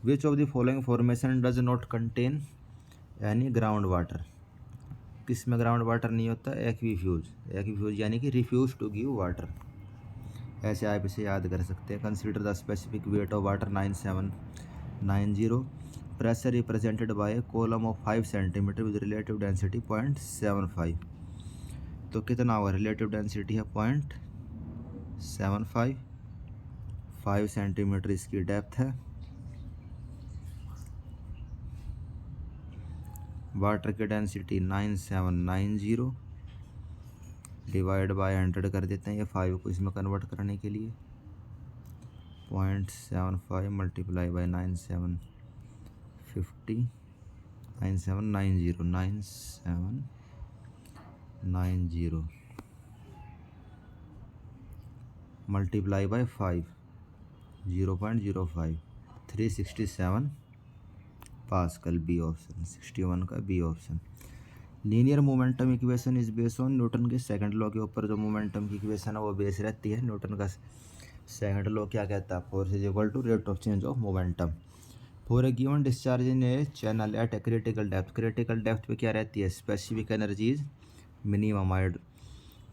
विच of the following formation does not contain any ground water? किस में ग्राउंड वाटर नहीं होता? एक्वीफ्यूज। एक्वीफ्यूज यानी कि रिफ्यूज टू गिव वाटर। ऐसे आप इसे याद कर सकते हैं। Consider the specific weight of water 9790। Pressure represented by column of 5 centimetre with relative density 0.75। तो कितना होगा? रिलेटिव डेंसिटी है 0.75, 5 सेंटीमीटर इसकी डेप्थ है। वाटर की डेंसिटी 9790 डिवाइड बाय 100 कर देते हैं, ये 5 को इसमें कन्वर्ट करने के लिए। 0.75 multiply by 9790 multiply by 5, 0.05, 367 pascal. B option 61 का B option. Linear momentum equation is based on Newton के सेकंड लॉ के ऊपर जो मोमेंटम की इक्वेशन है वो बेस रहती है। न्यूटन का सेकंड लॉ क्या कहता है? Force is equal to rate of change of momentum for a given discharge in a channel at a critical depth. Critical depth पे क्या रहती है? Specific energy is minimum.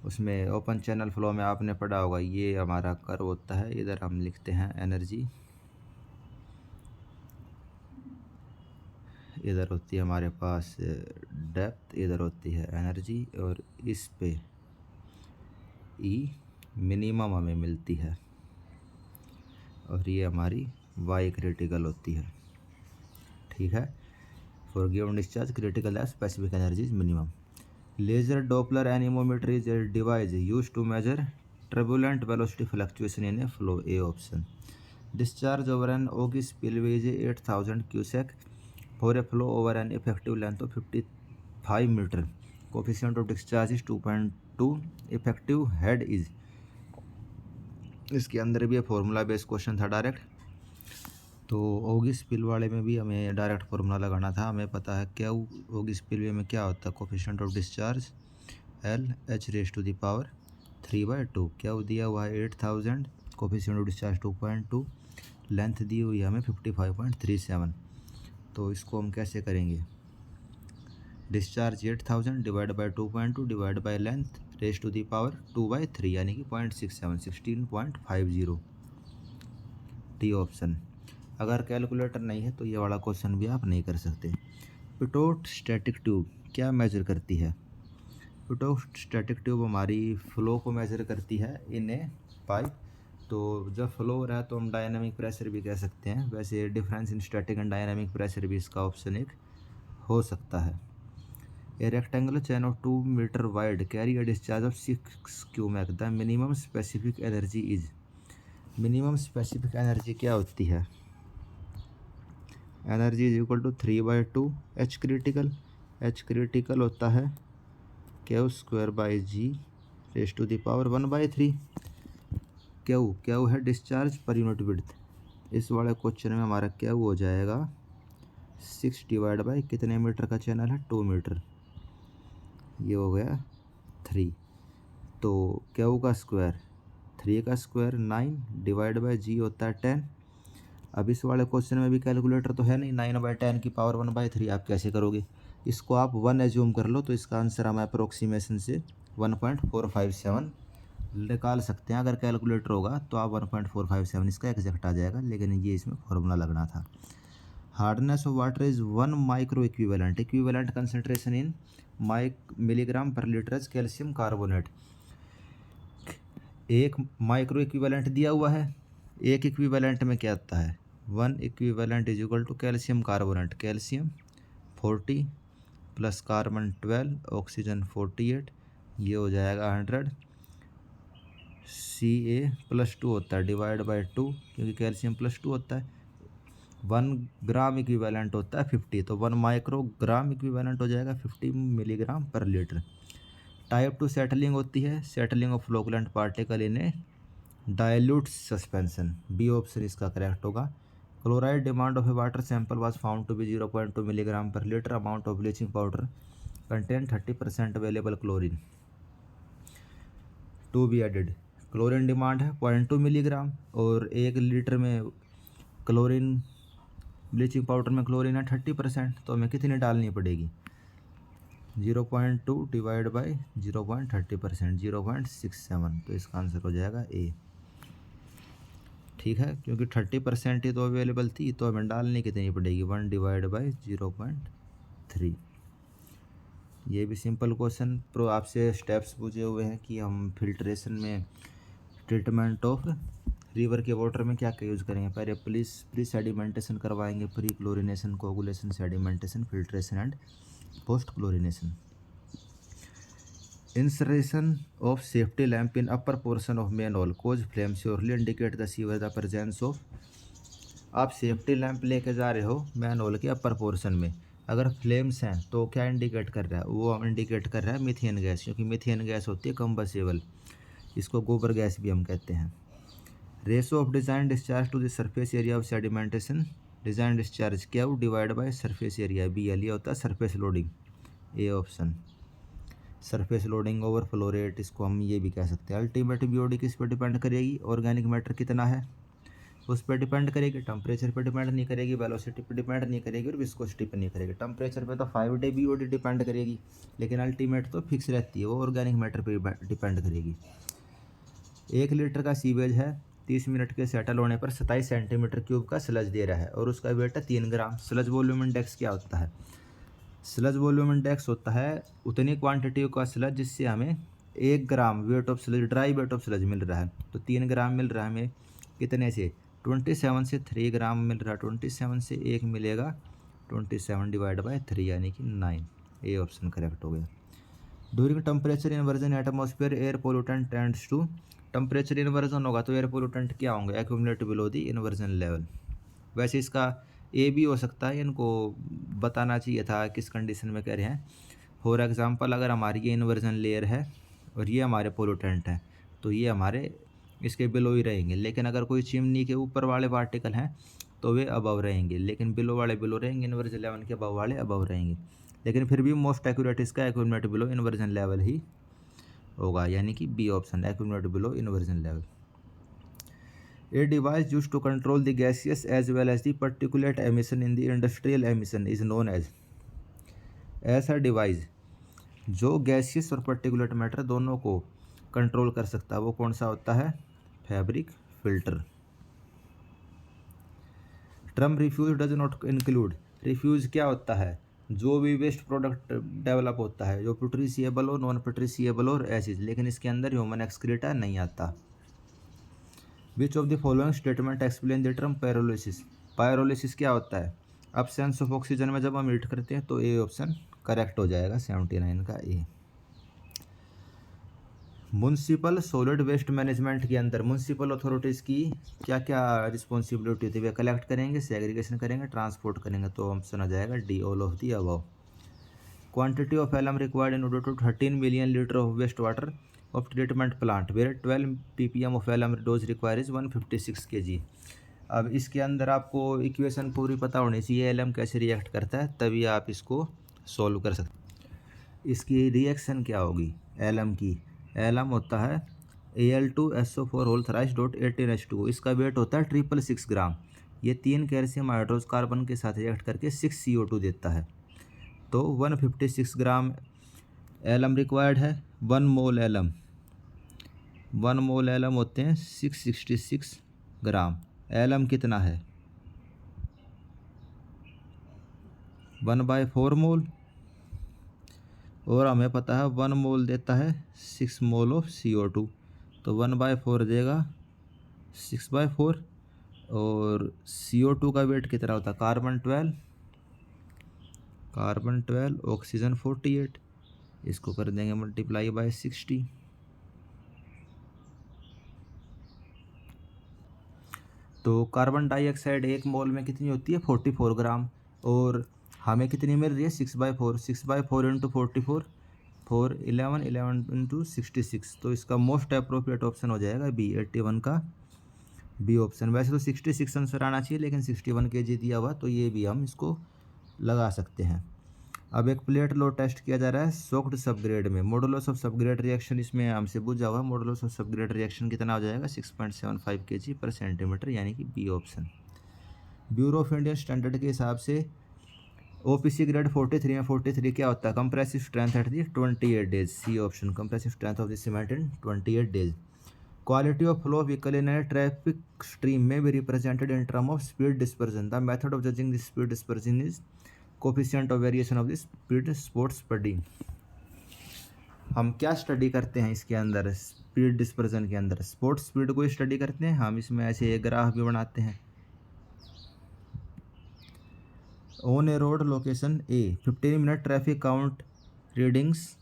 उसमें ओपन चैनल फ्लो में आपने पढ़ा होगा, ये हमारा कर्व होता है, इधर हम लिखते हैं एनर्जी, इधर होती है हमारे पास डेप्थ, इधर होती है एनर्जी, और इस पे ई मिनिमम हमें मिलती है, और ये हमारी वाई क्रिटिकल होती है। ठीक है। फॉर गिवन डिस्चार्ज क्रिटिकल है specific energy is minimum. Laser Doppler anemometer is a device use to measure turbulent velocity fluctuation in a flow। A option. Discharge over an Ogee spillway is 8,000 cusack for a flow over an effective length of 55 meter। Coefficient of discharge is 2.2। Effective head is। इसके अंदर भी formula based question था direct, तो ओगी spill वाले में भी हमें direct formula लगाना था। हमें पता है क्या ओगी स्पिलवे में क्या होता है? Coefficient of discharge L/(h⁻²), 3/2। क्या दिया हुआ है? 8,000, कोफिशिएंट ऑफ डिस्चार्ज 2.2, लेंथ दी हुई है हमें 55.37। तो इसको हम कैसे करेंगे? Discharge 8,000 divide by 2.2 divide by length ((2/3), यानी कि 0.67, 16.50। D option. अगर कैलकुलेटर नहीं है तो ये वाला क्वेश्चन भी आप नहीं कर सकते। पिटोट स्टैटिक ट्यूब क्या मेजर करती है? पिटोट स्टैटिक ट्यूब हमारी फ्लो को मेजर करती है इन ए पाइप। तो जब फ्लो हो रहा है तो हम डायनामिक प्रेशर भी कह सकते हैं। वैसे difference in static and dynamic pressure भी इसका ऑप्शन एक हो सकता है। A rectangular channel of 2 metre wide carry a discharge of 6 cumec. The minimum specific energy is. Minimum specific energy क्या होती है? Energy is equal to 3/2 H critical. H critical होता है Q²/G⁻⁴ 1/3। क्यू है डिस्चार्ज पर यूनिट विड्थ। इस वाले question में हमारा क्या हो जाएगा? 6 डिवाइड बाई कितने मीटर का चैनल है, 2 मीटर, ये हो गया 3। तो क्यू का स्क्वायर 3 का स्क्वायर 9 डिवाइड बाई जी होता है 10। अब इस वाले क्वेश्चन में भी कैलकुलेटर तो है नहीं, 9/10 की पावर 1/3 आप कैसे करोगे? इसको आप 1 एज्यूम कर लो तो इसका आंसर हम अप्रोक्सीमेशन से 1.457 निकाल सकते हैं। अगर कैलकुलेटर होगा तो आप 1.457 इसका एग्जैक्ट आ जाएगा, लेकिन ये इसमें फॉर्मूला लगना था। Hardness of water is 1 micro equivalent, equivalent concentration in milligram per litre calcium carbonate. एक माइक्रो इक्विवेलेंट दिया हुआ है, एक इक्विवेलेंट में क्या आता है, 1 equivalent is equal to calcium carbonate, calcium 40 plus carbon 12 oxygen 48, ये हो जाएगा 100। Ca+2 होता है डिवाइड बाई 2, क्योंकि कैल्शियम +2 होता है। 1 ग्राम इक्विवेलेंट होता है 50, तो 1 माइक्रोग्राम इक्विवेलेंट हो जाएगा 50 milligram per litre. Type 2 settling होती है, settling of flocculent particle in a dilute suspension, B option इसका करेक्ट होगा। Chloride demand of a water sample was found to be 0.2 milligram per litre, amount of bleaching powder content 30% available chlorine to be added. Chlorine demand है 0.2 milligram और 1 litre में chlorine, bleaching powder में chlorine है 30%, तो हमें कितनी डालनी पड़ेगी, 0.2 डिवाइड बाई 0.30%, 0.67, तो इसका आंसर हो जाएगा ए। ठीक है, क्योंकि 30% ही तो अवेलेबल थी, तो हमें डालनी कितनी पड़ेगी, 1 डिवाइड बाई 0.3। ये भी सिंपल क्वेश्चन प्रो आपसे स्टेप्स पूछे हुए हैं कि हम फिल्ट्रेशन में ट्रीटमेंट ऑफ रिवर के वाटर में क्या क्या यूज़ करेंगे। पहले प्री सेडिमेंटेशन करवाएंगे, pre chlorination, coagulation, sedimentation, filtration and post chlorination. Insertion of safety lamp in upper portion of manhole cause flame surely indicate the sewer the presence of. आप safety lamp लेके जा रहे हो man hall के upper portion में, अगर flames हैं तो क्या इंडिकेट कर रहा है, वो इंडिकेट कर रहा है मीथेन गैस, क्योंकि मीथेन गैस होती है कंबसेबल, इसको गोबर गैस भी हम कहते हैं। Ratio of design discharge to the surface area of sedimentation, design discharge क्या हो divide by surface area, B L, ये होता है surface loading, A option. Surface loading overflow rate, इसको हम ये भी कह सकते हैं। अल्टीमेट बीओडी किस पर डिपेंड करेगी, ऑर्गेनिक मैटर कितना है उस पर डिपेंड करेगी, टेम्परेचर पर डिपेंड नहीं करेगी, वेलोसिटी पर डिपेंड नहीं करेगी और विस्कोसिटी पर नहीं करेगी। टेम्परेचर पे तो 5 डे बीओडी डिपेंड करेगी, लेकिन अल्टीमेट तो फिक्स रहती है, वो ऑर्गेनिक मैटर पर डिपेंड करेगी। 1 लीटर का सीवेज है, 30 मिनट के सेटल होने पर 27 सेंटीमीटर क्यूब का स्लज दे रहा है और उसका वेट है 3 ग्राम। स्लज वॉल्यूम इंडेक्स क्या होता है, स्लज वॉल्यूम इंडेक्स होता है उतनी क्वांटिटी का स्लज जिससे हमें 1 gram weight of sludge, dry weight of sludge मिल रहा है। तो 3 ग्राम मिल रहा है हमें कितने से, 27 से 3 ग्राम मिल रहा है, 27 से 1 मिलेगा 27 डिवाइड बाई 3 यानी कि 9, ए ऑप्शन करेक्ट हो गया। During temperature inversion atmosphere air pollutant tends to, temperature inversion होगा तो एयर पोल्यूटेंट क्या होंगे, accumulate below the inversion level. वैसे इसका ए भी हो सकता है, इनको बताना चाहिए था किस कंडीशन में कह रहे हैं। फॉर एग्जांपल अगर हमारी ये इन्वर्जन लेयर है और ये हमारे पोल्यूटेंट हैं तो ये हमारे इसके बिलो ही रहेंगे, लेकिन अगर कोई चिमनी के ऊपर वाले पार्टिकल हैं तो वे अबव रहेंगे, लेकिन बिलो वाले बिलो रहेंगे, इन्वर्जन लेवल के अबव वाले अबव रहेंगे। लेकिन फिर भी मोस्ट एक्यूरेट इसका एक्यूमुलेट बिलो इन्वर्जन लेवल ही होगा, यानी कि B option, accumulate below inversion level. A device used to control the gaseous as well as the particulate emission in the industrial emission is known as, ऐसा device जो gaseous और particulate matter दोनों को control कर सकता है वो कौन सा होता है, fabric filter. Term refuse does not include, refuse क्या होता है, जो भी वेस्ट प्रोडक्ट डेवलप होता है जो प्यूट्रिशिएबल हो, नॉन प्यूट्रिशिएबल और एसिड, लेकिन इसके अंदर ह्यूमन एक्सक्रीटा नहीं आता। विच of the following statement explain the term pyrolysis, pyrolysis क्या होता है, अब्सेंस ऑफ ऑक्सीजन में जब हम हीट करते हैं, तो ए ऑप्शन करेक्ट हो जाएगा 79 का ए। म्युनिसिपल सॉलिड वेस्ट मैनेजमेंट के अंदर म्युनिसिपल अथॉरिटीज़ की क्या क्या रिस्पॉन्सिबिलिटी होती है, वे कलेक्ट करेंगे, सेग्रीगेशन करेंगे, ट्रांसपोर्ट करेंगे, तो ऑप्शन आ जाएगा D, all of the above. Quantity of alum required in order to 13 million litre of waste water of treatment plant where 12 ppm of alum dose requires 156 kg, अब इसके अंदर आपको इक्वेशन पूरी पता होनी चाहिए, एलएम कैसे रिएक्ट करता है, तभी आप इसको सॉल्व कर सकते। इसकी रिएक्शन क्या होगी एलएम की? एलएम होता है Al2SO4 whole thrice dot 18H2O। इसका वेट होता है 666 ग्राम। ये 3 कैल्शियम हाइड्रोज कार्बन के साथ रिएक्ट करके 6 CO2 देता है। तो 156 ग्राम एलएम रिक्वायर्ड है। 1 मोल एलएम 1 मोल एलएम होते हैं 666 ग्राम। एलएम कितना है? 1/4 मोल, और हमें पता है 1 मोल देता है 6 मोल ऑफ CO2। तो 1/4 देगा 6/4। और CO2 का वेट कितना होता है? Carbon 12 oxygen 48। इसको कर देंगे मल्टीप्लाई बाय 60। तो कार्बन डाइऑक्साइड 1 मोल में कितनी होती है? 44 ग्राम। और हमें कितनी मिल रही है? 6/4। 6/4 इंटू 44 4 11 11 इंटू 66। तो इसका मोस्ट अप्रोप्रिएट ऑप्शन हो जाएगा बी, 81 का बी ऑप्शन। वैसे तो 66 आंसर आना चाहिए, लेकिन 61 kg दिया हुआ, तो ये भी हम इसको लगा सकते हैं। अब एक प्लेट लो टेस्ट किया जा रहा है सोक्ड सबग्रेड में। मॉडुलस ऑफ सबग्रेड रिएक्शन इसमें हमसे पूछा हुआ। मॉडुलस ऑफ सबग्रेड रिएक्शन कितना हो जाएगा? 6.75 kg पर सेंटीमीटर, यानी कि B option. Bureau of Indian Standard के हिसाब से OPC ग्रेड 43 में 43 क्या होता है? Compressive strength at the 28 days, C option. Compressive strength of the cement in 28 days. Quality of flow vehicle in a traffic stream में भी represented in term of speed dispersion. The method of judging the speed dispersion is coefficient of variation of the speed sports study. हम क्या study करते हैं इसके अंदर? Speed dispersion के अंदर स्पोर्ट्स स्पीड को स्टडी करते हैं हम। इसमें ऐसे एक ग्राफ भी बनाते हैं। On a road location a 15 minute traffic count readings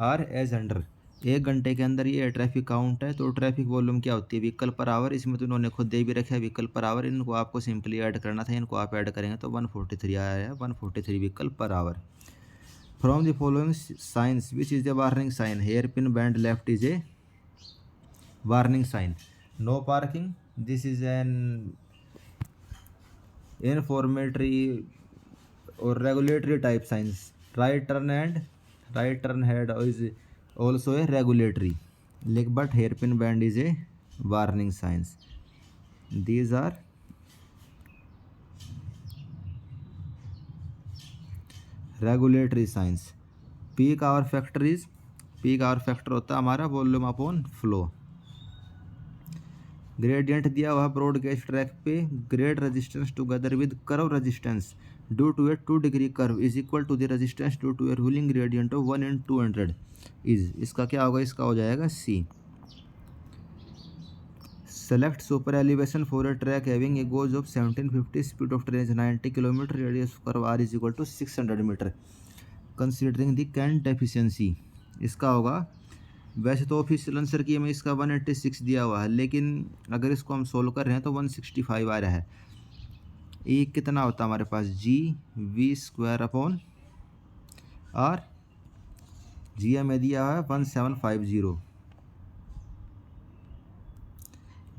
are as under. 1 घंटे के अंदर ये ट्रैफिक काउंट है। तो ट्रैफिक वॉल्यूम क्या होती है? Vehicle per our. इसमें तो उन्होंने खुद दे भी रखा है व्हीकल पर आवर। इनको आपको सिंपली ऐड करना था, इनको आप ऐड करेंगे तो 143 आया है, 143 vehicle per hour. From the following signs which is the warning sign? Hairpin bend left is a warning sign. No parking, this is an informatory और regulatory type signs. Right turn head is also a regulatory, but hairpin band is a warning signs. These are regulatory signs. Peak hour factor होता है हमारा volume upon flow. Gradient दिया हुआ broad gauge track पे grade resistance together with curve resistance due to a 2 degree curve is equal to the resistance due to a ruling gradient of 1 in 200 is. इसका क्या होगा? इसका हो जाएगा C. Select super elevation for a track having a gauge of 1750, speed of train is 90 kilometre, radius curve R is equal to 600 metre, considering the current efficiency. इसका होगा, वैसे तो ऑफिशियल आंसर की में इसका 186 दिया हुआ है, लेकिन अगर इसको हम सोल्व कर रहे हैं तो 165 आ रहा है। ए कितना होता है हमारे पास? GV² upon are. जी हमें दिया है 1750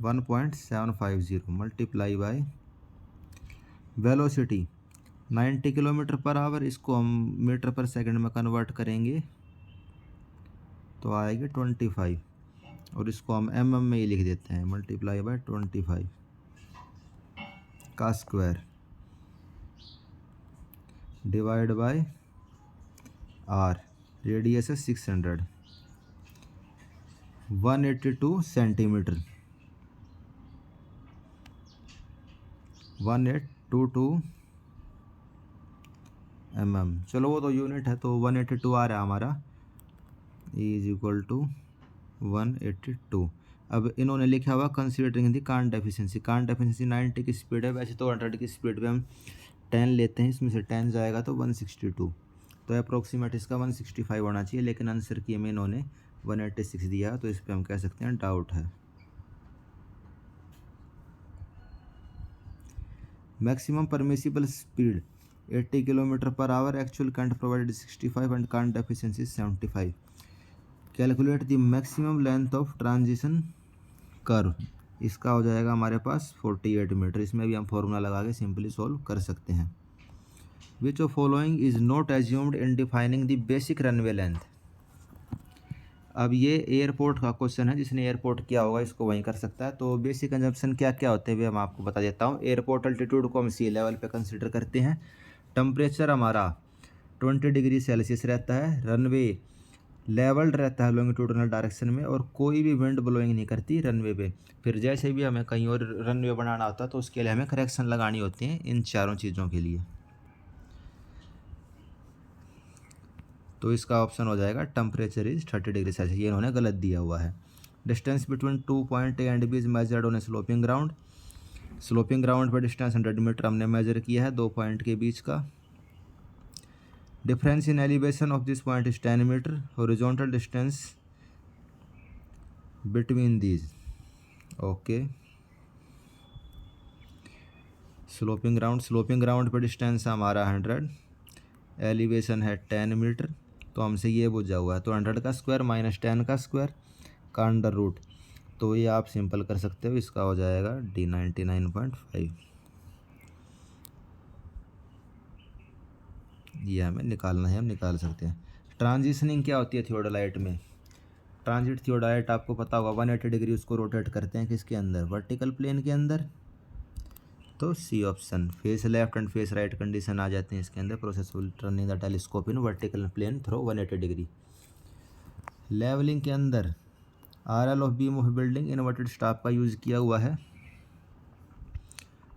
1.750 multiply by velocity 90 kilometre per hour. इसको हम मीटर पर सेकंड में कन्वर्ट करेंगे तो आएगी 25, और इसको हम mm में ही लिख देते हैं, मल्टीप्लाई बाय 25 का square divide by R. Radius है 600, 182 सेंटीमीटर, 1822 mm। चलो वो तो यूनिट है, तो 182 आ रहा है हमारा, इज इक्वल टू 182। अब इन्होंने लिखा हुआ कंसीडरिंग दी करंट एफिशिएंसी। करंट एफिशिएंसी 90 की स्पीड है, वैसे तो 100 की स्पीड पे हम 10 लेते हैं, इसमें से 10 जाएगा तो 162। तो अप्रोक्सीमेट इसका 165 होना चाहिए, लेकिन आंसर की में इन्होंने 186 दिया, तो इस पर हम कह सकते हैं डाउट है। Maximum permissible speed 80 kilometre per hour, actual current provided 65 and current efficiency 75। Calculate the maximum length of transition curve. इसका हो जाएगा हमारे पास 48 मीटर। इसमें भी हम फॉर्मूला लगा के सिंपली सॉल्व कर सकते हैं। Which of following is not assumed in defining the basic runway length. अब ये एयरपोर्ट का क्वेश्चन है, जिसने एयरपोर्ट किया होगा इसको वहीं कर सकता है। तो बेसिक कंजम्पशन क्या क्या होते हैं वे हम आपको बता देता हूँ। एयरपोर्ट अल्टीट्यूड को हम सी लेवल पे कंसिडर करते हैं। टेम्परेचर हमारा 20 डिग्री सेल्सियस रहता है। रनवे लेवल्ड रहता है लॉन्गिट्यूडनल डायरेक्शन में, और कोई भी विंड ब्लोइंग नहीं करती रनवे पे। फिर जैसे भी हमें कहीं और रनवे बनाना होता है तो उसके लिए हमें करेक्शन लगानी होती है इन चारों चीज़ों के लिए। तो इसका ऑप्शन हो जाएगा टेम्परेचर इज 30 डिग्री सेल्सियस। ये इन्होंने गलत दिया हुआ है। Distance between 2 point A and B is measured on a sloping ground. Sloping ground पर डिस्टेंस 100 मीटर हमने मेजर किया है 2 पॉइंट के बीच का। Difference in elevation of this point is 10 metre. Horizontal distance between these, okay. Sloping ground पर distance हमारा 100, elevation है 10 मीटर। तो हमसे ये पूछा हुआ है, तो 100 का स्क्वायर माइनस 10 का स्क्वायर का अंडर रूट। तो ये आप सिंपल कर सकते हो। इसका हो जाएगा D 99.5। ये हमें निकालना है, हम निकाल सकते हैं। ट्रांजिशनिंग क्या होती है थियोडोलाइट में। ट्रांजिट थियोडोलाइट आपको पता होगा 180 डिग्री उसको रोटेट करते हैं किसके अंदर, वर्टिकल प्लेन के अंदर। तो C option, face left and face right condition आ जाते हैं इसके अंदर। Process will turning the telescope in vertical plane through 180 degree. Levelling के अंदर RL of beam of building inverted staff का यूज़ किया हुआ है।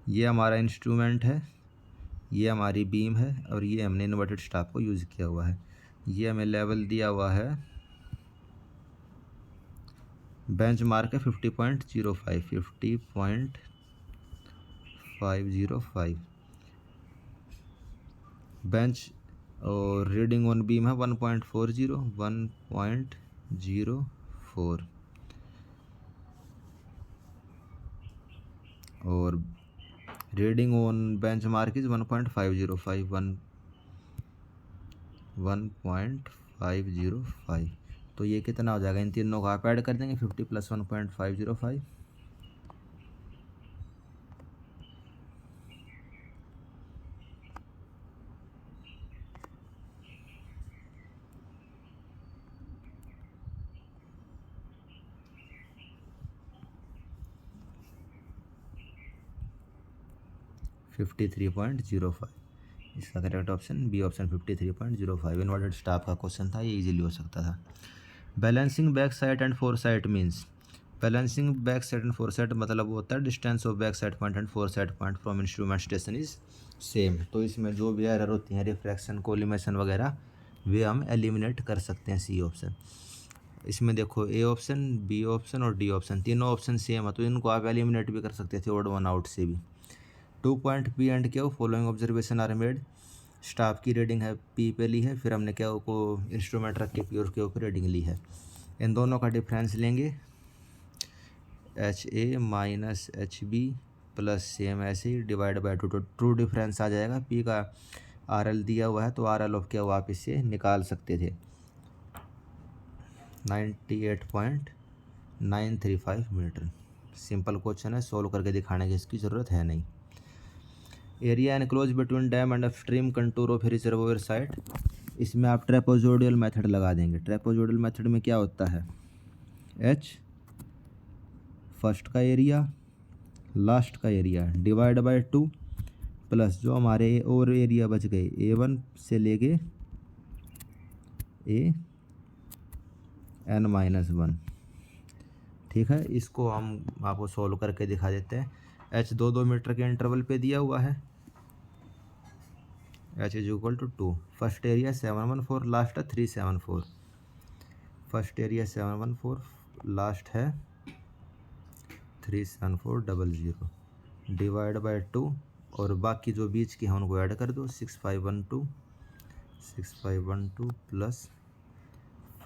ये हमारा इंस्ट्रूमेंट है, ये हमारी बीम है, और ये हमने इन्वर्टेड स्टाफ को यूज़ किया हुआ है। ये हमें लेवल दिया हुआ है, बेंच मार्क है 50.05, 50.505 बेंच। और रीडिंग ऑन बीम है 1.04, और reading on bench mark is 1.505, 1.505। तो ये कितना हो जाएगा, इन तीनों का आप ऐड कर देंगे 50 + 1.505, 53.05। इसका correct option B option 53.05 inverted staff का क्वेश्चन था, ये इजीली हो सकता था। Balancing back side and fore side means. Balancing back side and fore side मतलब वो होता है distance of back side point and fore side point from instrument station is same. तो इसमें जो भी एरर होती हैं, रिफ्रैक्शन, कोलिमेशन वगैरह, वे हम एलिमिनेट कर सकते हैं। C option. इसमें देखो ए ऑप्शन, बी ऑप्शन और डी ऑप्शन, तीनों ऑप्शन सेम है, तो इनको आप एलिमिनेट भी कर सकते थे ओड वन आउट से भी। 2 point P and Q following observation are made. Staff की रीडिंग है पी पे ली है, फिर हमने क्या को इंस्ट्रूमेंट रख के पी और क्यू पे रीडिंग ली है। इन दोनों का डिफरेंस लेंगे, HA minus HB plus same ऐसे ही डिवाइड बाई 2, तो ट्रू डिफरेंस आ जाएगा। पी का RL दिया हुआ है, तो RL ऑफ क्या आप इससे निकाल सकते थे 98.935 मीटर। सिंपल क्वेश्चन है, सोल्व करके दिखाने की इसकी ज़रूरत है नहीं। Area enclose between dam and upstream contour of reservoir site. इसमें आप ट्रेपेजोइडल मेथड लगा देंगे। ट्रेपेजोइडल मेथड में क्या होता है, H फर्स्ट का एरिया, लास्ट का एरिया डिवाइड बाय 2 प्लस जो हमारे और एरिया बच गए A1 से लेके AN-1। ठीक है, इसको हम आपको सॉल्व करके दिखा देते हैं। H 2 मीटर के इंटरवल पे दिया हुआ है, H is equal to 2। First area 714, last है 374। फर्स्ट एरिया 714, लास्ट है 37400 डिवाइड बाय 2, और बाकी जो बीच की हैं उनको ऐड कर दो 6512 प्लस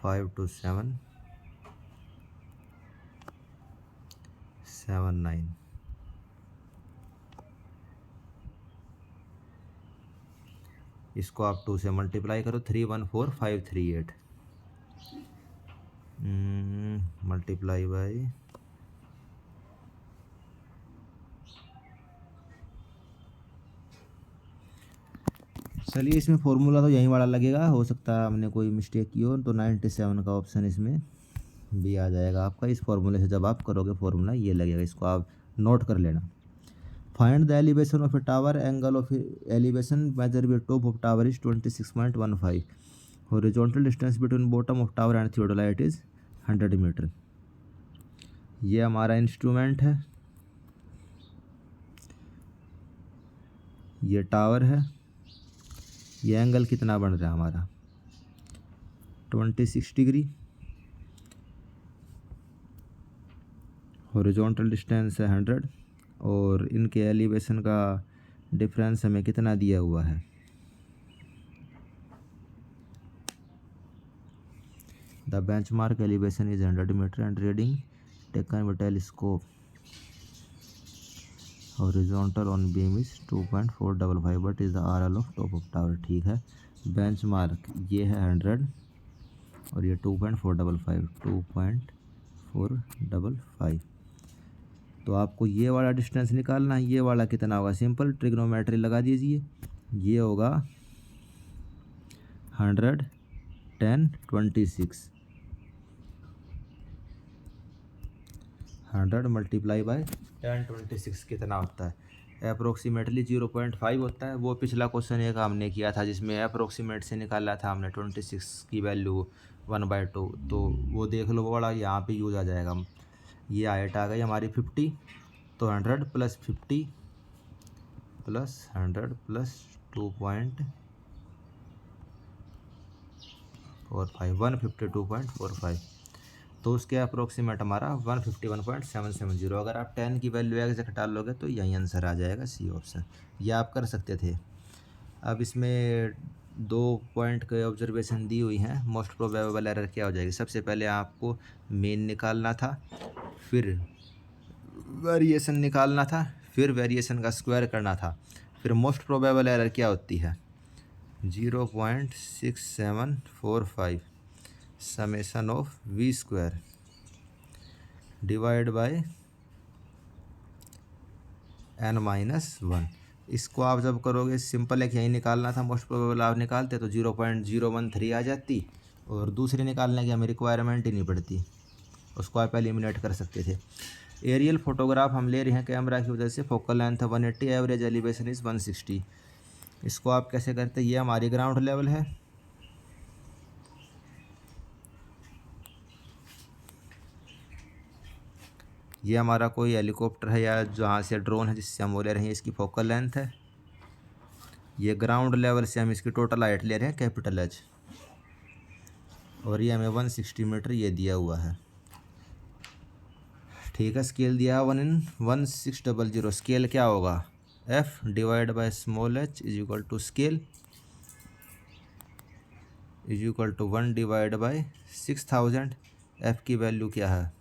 52779। इसको आप 2 से मल्टीप्लाई करो, 314538 मल्टीप्लाई बाई चलिए इसमें फॉर्मूला तो यहीं वाला लगेगा, हो सकता है हमने कोई मिस्टेक की हो, तो 97 का ऑप्शन इसमें भी आ जाएगा आपका। इस फॉर्मूले से जब आप करोगे फॉर्मूला ये लगेगा, इसको आप नोट कर लेना। Find the elevation of a tower, angle of elevation measure by top of tower is 26.15, horizontal distance between bottom of tower and theodolite is 100 metre. ये हमारा इंस्ट्रूमेंट है, ये टावर है, ये एंगल कितना बन रहा है हमारा 26 डिग्री, हॉरिजॉन्टल डिस्टेंस है 100, और इनके एलिवेशन का डिफरेंस हमें कितना दिया हुआ है, the benchmark elevation is 100 metre and reading taken with telescope horizontal on beam is 2.455 but is the RL of top of tower. ठीक है, बेंचमार्क ये है 100 और ये 2.455। तो आपको ये वाला डिस्टेंस निकालना है, ये वाला कितना होगा, सिंपल ट्रिग्नोमेट्री लगा दीजिए, ये होगा 100 10 26, 100 मल्टीप्लाई बाय 10 26 कितना होता है, अप्रोक्सीमेटली 0.5 होता है। वो पिछला क्वेश्चन एक हमने किया था जिसमें अप्रोक्सीमेट से निकाला था हमने 26 की वैल्यू 1/2, तो वो देख लो, वो वाला यहाँ पे यूज आ जाएगा। ये हाइट आ गई हमारी 50, तो 100 प्लस 50 प्लस 100 प्लस 2.45 152.45, तो उसके अप्रोक्सीमेट हमारा 151.770। अगर आप 10 की वैल्यू एग्जैक्ट डालोगे तो यही आंसर आ जाएगा, सी ऑप्शन। ये आप कर सकते थे। अब इसमें 2 पॉइंट के ऑब्जर्वेशन दी हुई हैं, मोस्ट प्रोबेबल एरर क्या हो जाएगी। सबसे पहले आपको मीन निकालना था, फिर वेरिएशन निकालना था, फिर वेरिएशन का स्क्वायर करना था, फिर मोस्ट प्रोबेबल एरर क्या होती है 0.6745 summation of V square divide by n-1। इसको आप जब करोगे, सिंपल एक यही निकालना था, मोस्ट प्रोबेबल आप निकालते तो 0.013 आ जाती, और दूसरी निकालने की हमें रिक्वायरमेंट ही नहीं पड़ती, उसको आप एलिमिनेट कर सकते थे। एरियल फोटोग्राफ हम ले रहे हैं कैमरा की वजह से, focal length 180, average elevation is 160। इसको आप कैसे करते हैं, ये हमारी ग्राउंड लेवल है, ये हमारा कोई हेलीकॉप्टर है या जहाँ से ड्रोन है जिससे हम वो ले रहे हैं, इसकी फोकल लेंथ है, ये ग्राउंड लेवल से हम इसकी टोटल हाइट ले रहे हैं कैपिटल एच, और ये हमें 160 मीटर ये दिया हुआ है। ठीक है, स्केल दिया 1/1600। स्केल क्या होगा, F divide by small H is equal to scale is equal to 1 divide by 6000। F की वैल्यू क्या है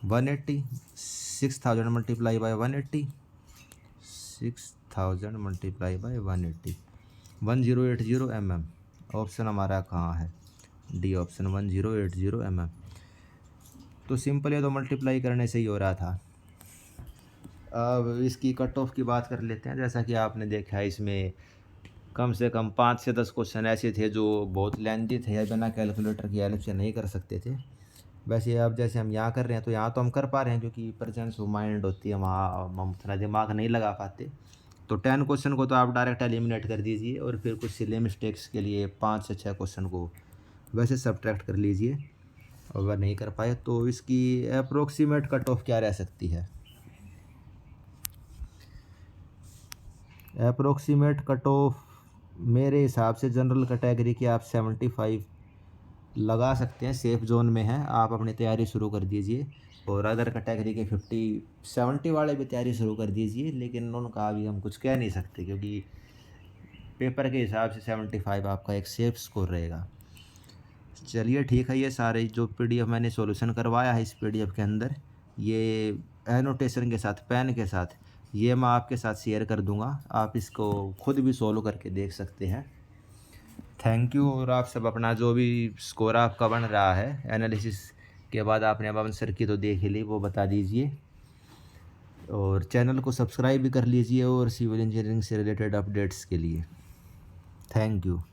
180, 6000 multiply by 180, 6000 multiply by 180, 1080 mm। Option हमारा कहाँ है, डी ऑप्शन 1080 mm। तो सिंपल है, तो मल्टीप्लाई करने से ही हो रहा था। अब इसकी कट ऑफ की बात कर लेते हैं। जैसा कि आपने देखा है, इसमें कम से कम 5 से 10 क्वेश्चन ऐसे थे जो बहुत लेंथी थे या बिना कैलकुलेटर की हेल्प से नहीं कर सकते थे। वैसे अब जैसे हम यहाँ कर रहे हैं तो यहाँ तो हम कर पा रहे हैं, क्योंकि प्रेजेंस ऑफ माइंड होती है, वहाँ हम उतना दिमाग नहीं लगा पाते। तो 10 क्वेश्चन को तो आप डायरेक्ट एलिमिनेट कर दीजिए, और फिर कुछ सिले मिस्टेक्स के लिए 5 से 6 क्वेश्चन को वैसे सब्ट्रैक्ट कर लीजिए। अगर नहीं कर पाए तो इसकी अप्रोक्सीमेट कट ऑफ क्या रह सकती है, अप्रोक्सीमेट कट ऑफ मेरे हिसाब से जनरल कैटेगरी की आप 75 लगा सकते हैं, सेफ जोन में हैं। आप अपनी तैयारी शुरू कर दीजिए, और अदर कैटेगरी के 50-70 वाले भी तैयारी शुरू कर दीजिए, लेकिन उनका अभी हम कुछ कह नहीं सकते, क्योंकि पेपर के हिसाब से 75 आपका एक सेफ स्कोर रहेगा। चलिए ठीक है, ये सारे जो PDF मैंने सॉल्यूशन करवाया है, इस PDF के अंदर ये एनोटेशन के साथ, पेन के साथ, ये मैं आपके साथ शेयर कर दूंगा। आप इसको खुद भी सॉल्व करके देख सकते हैं। Thank you. और आप सब अपना जो भी स्कोर आपका बन रहा है एनालिसिस के बाद, आपने अब आंसर की तो देख ही ली, वो बता दीजिए, और चैनल को सब्सक्राइब भी कर लीजिए और सिविल इंजीनियरिंग से रिलेटेड अपडेट्स के लिए। Thank you.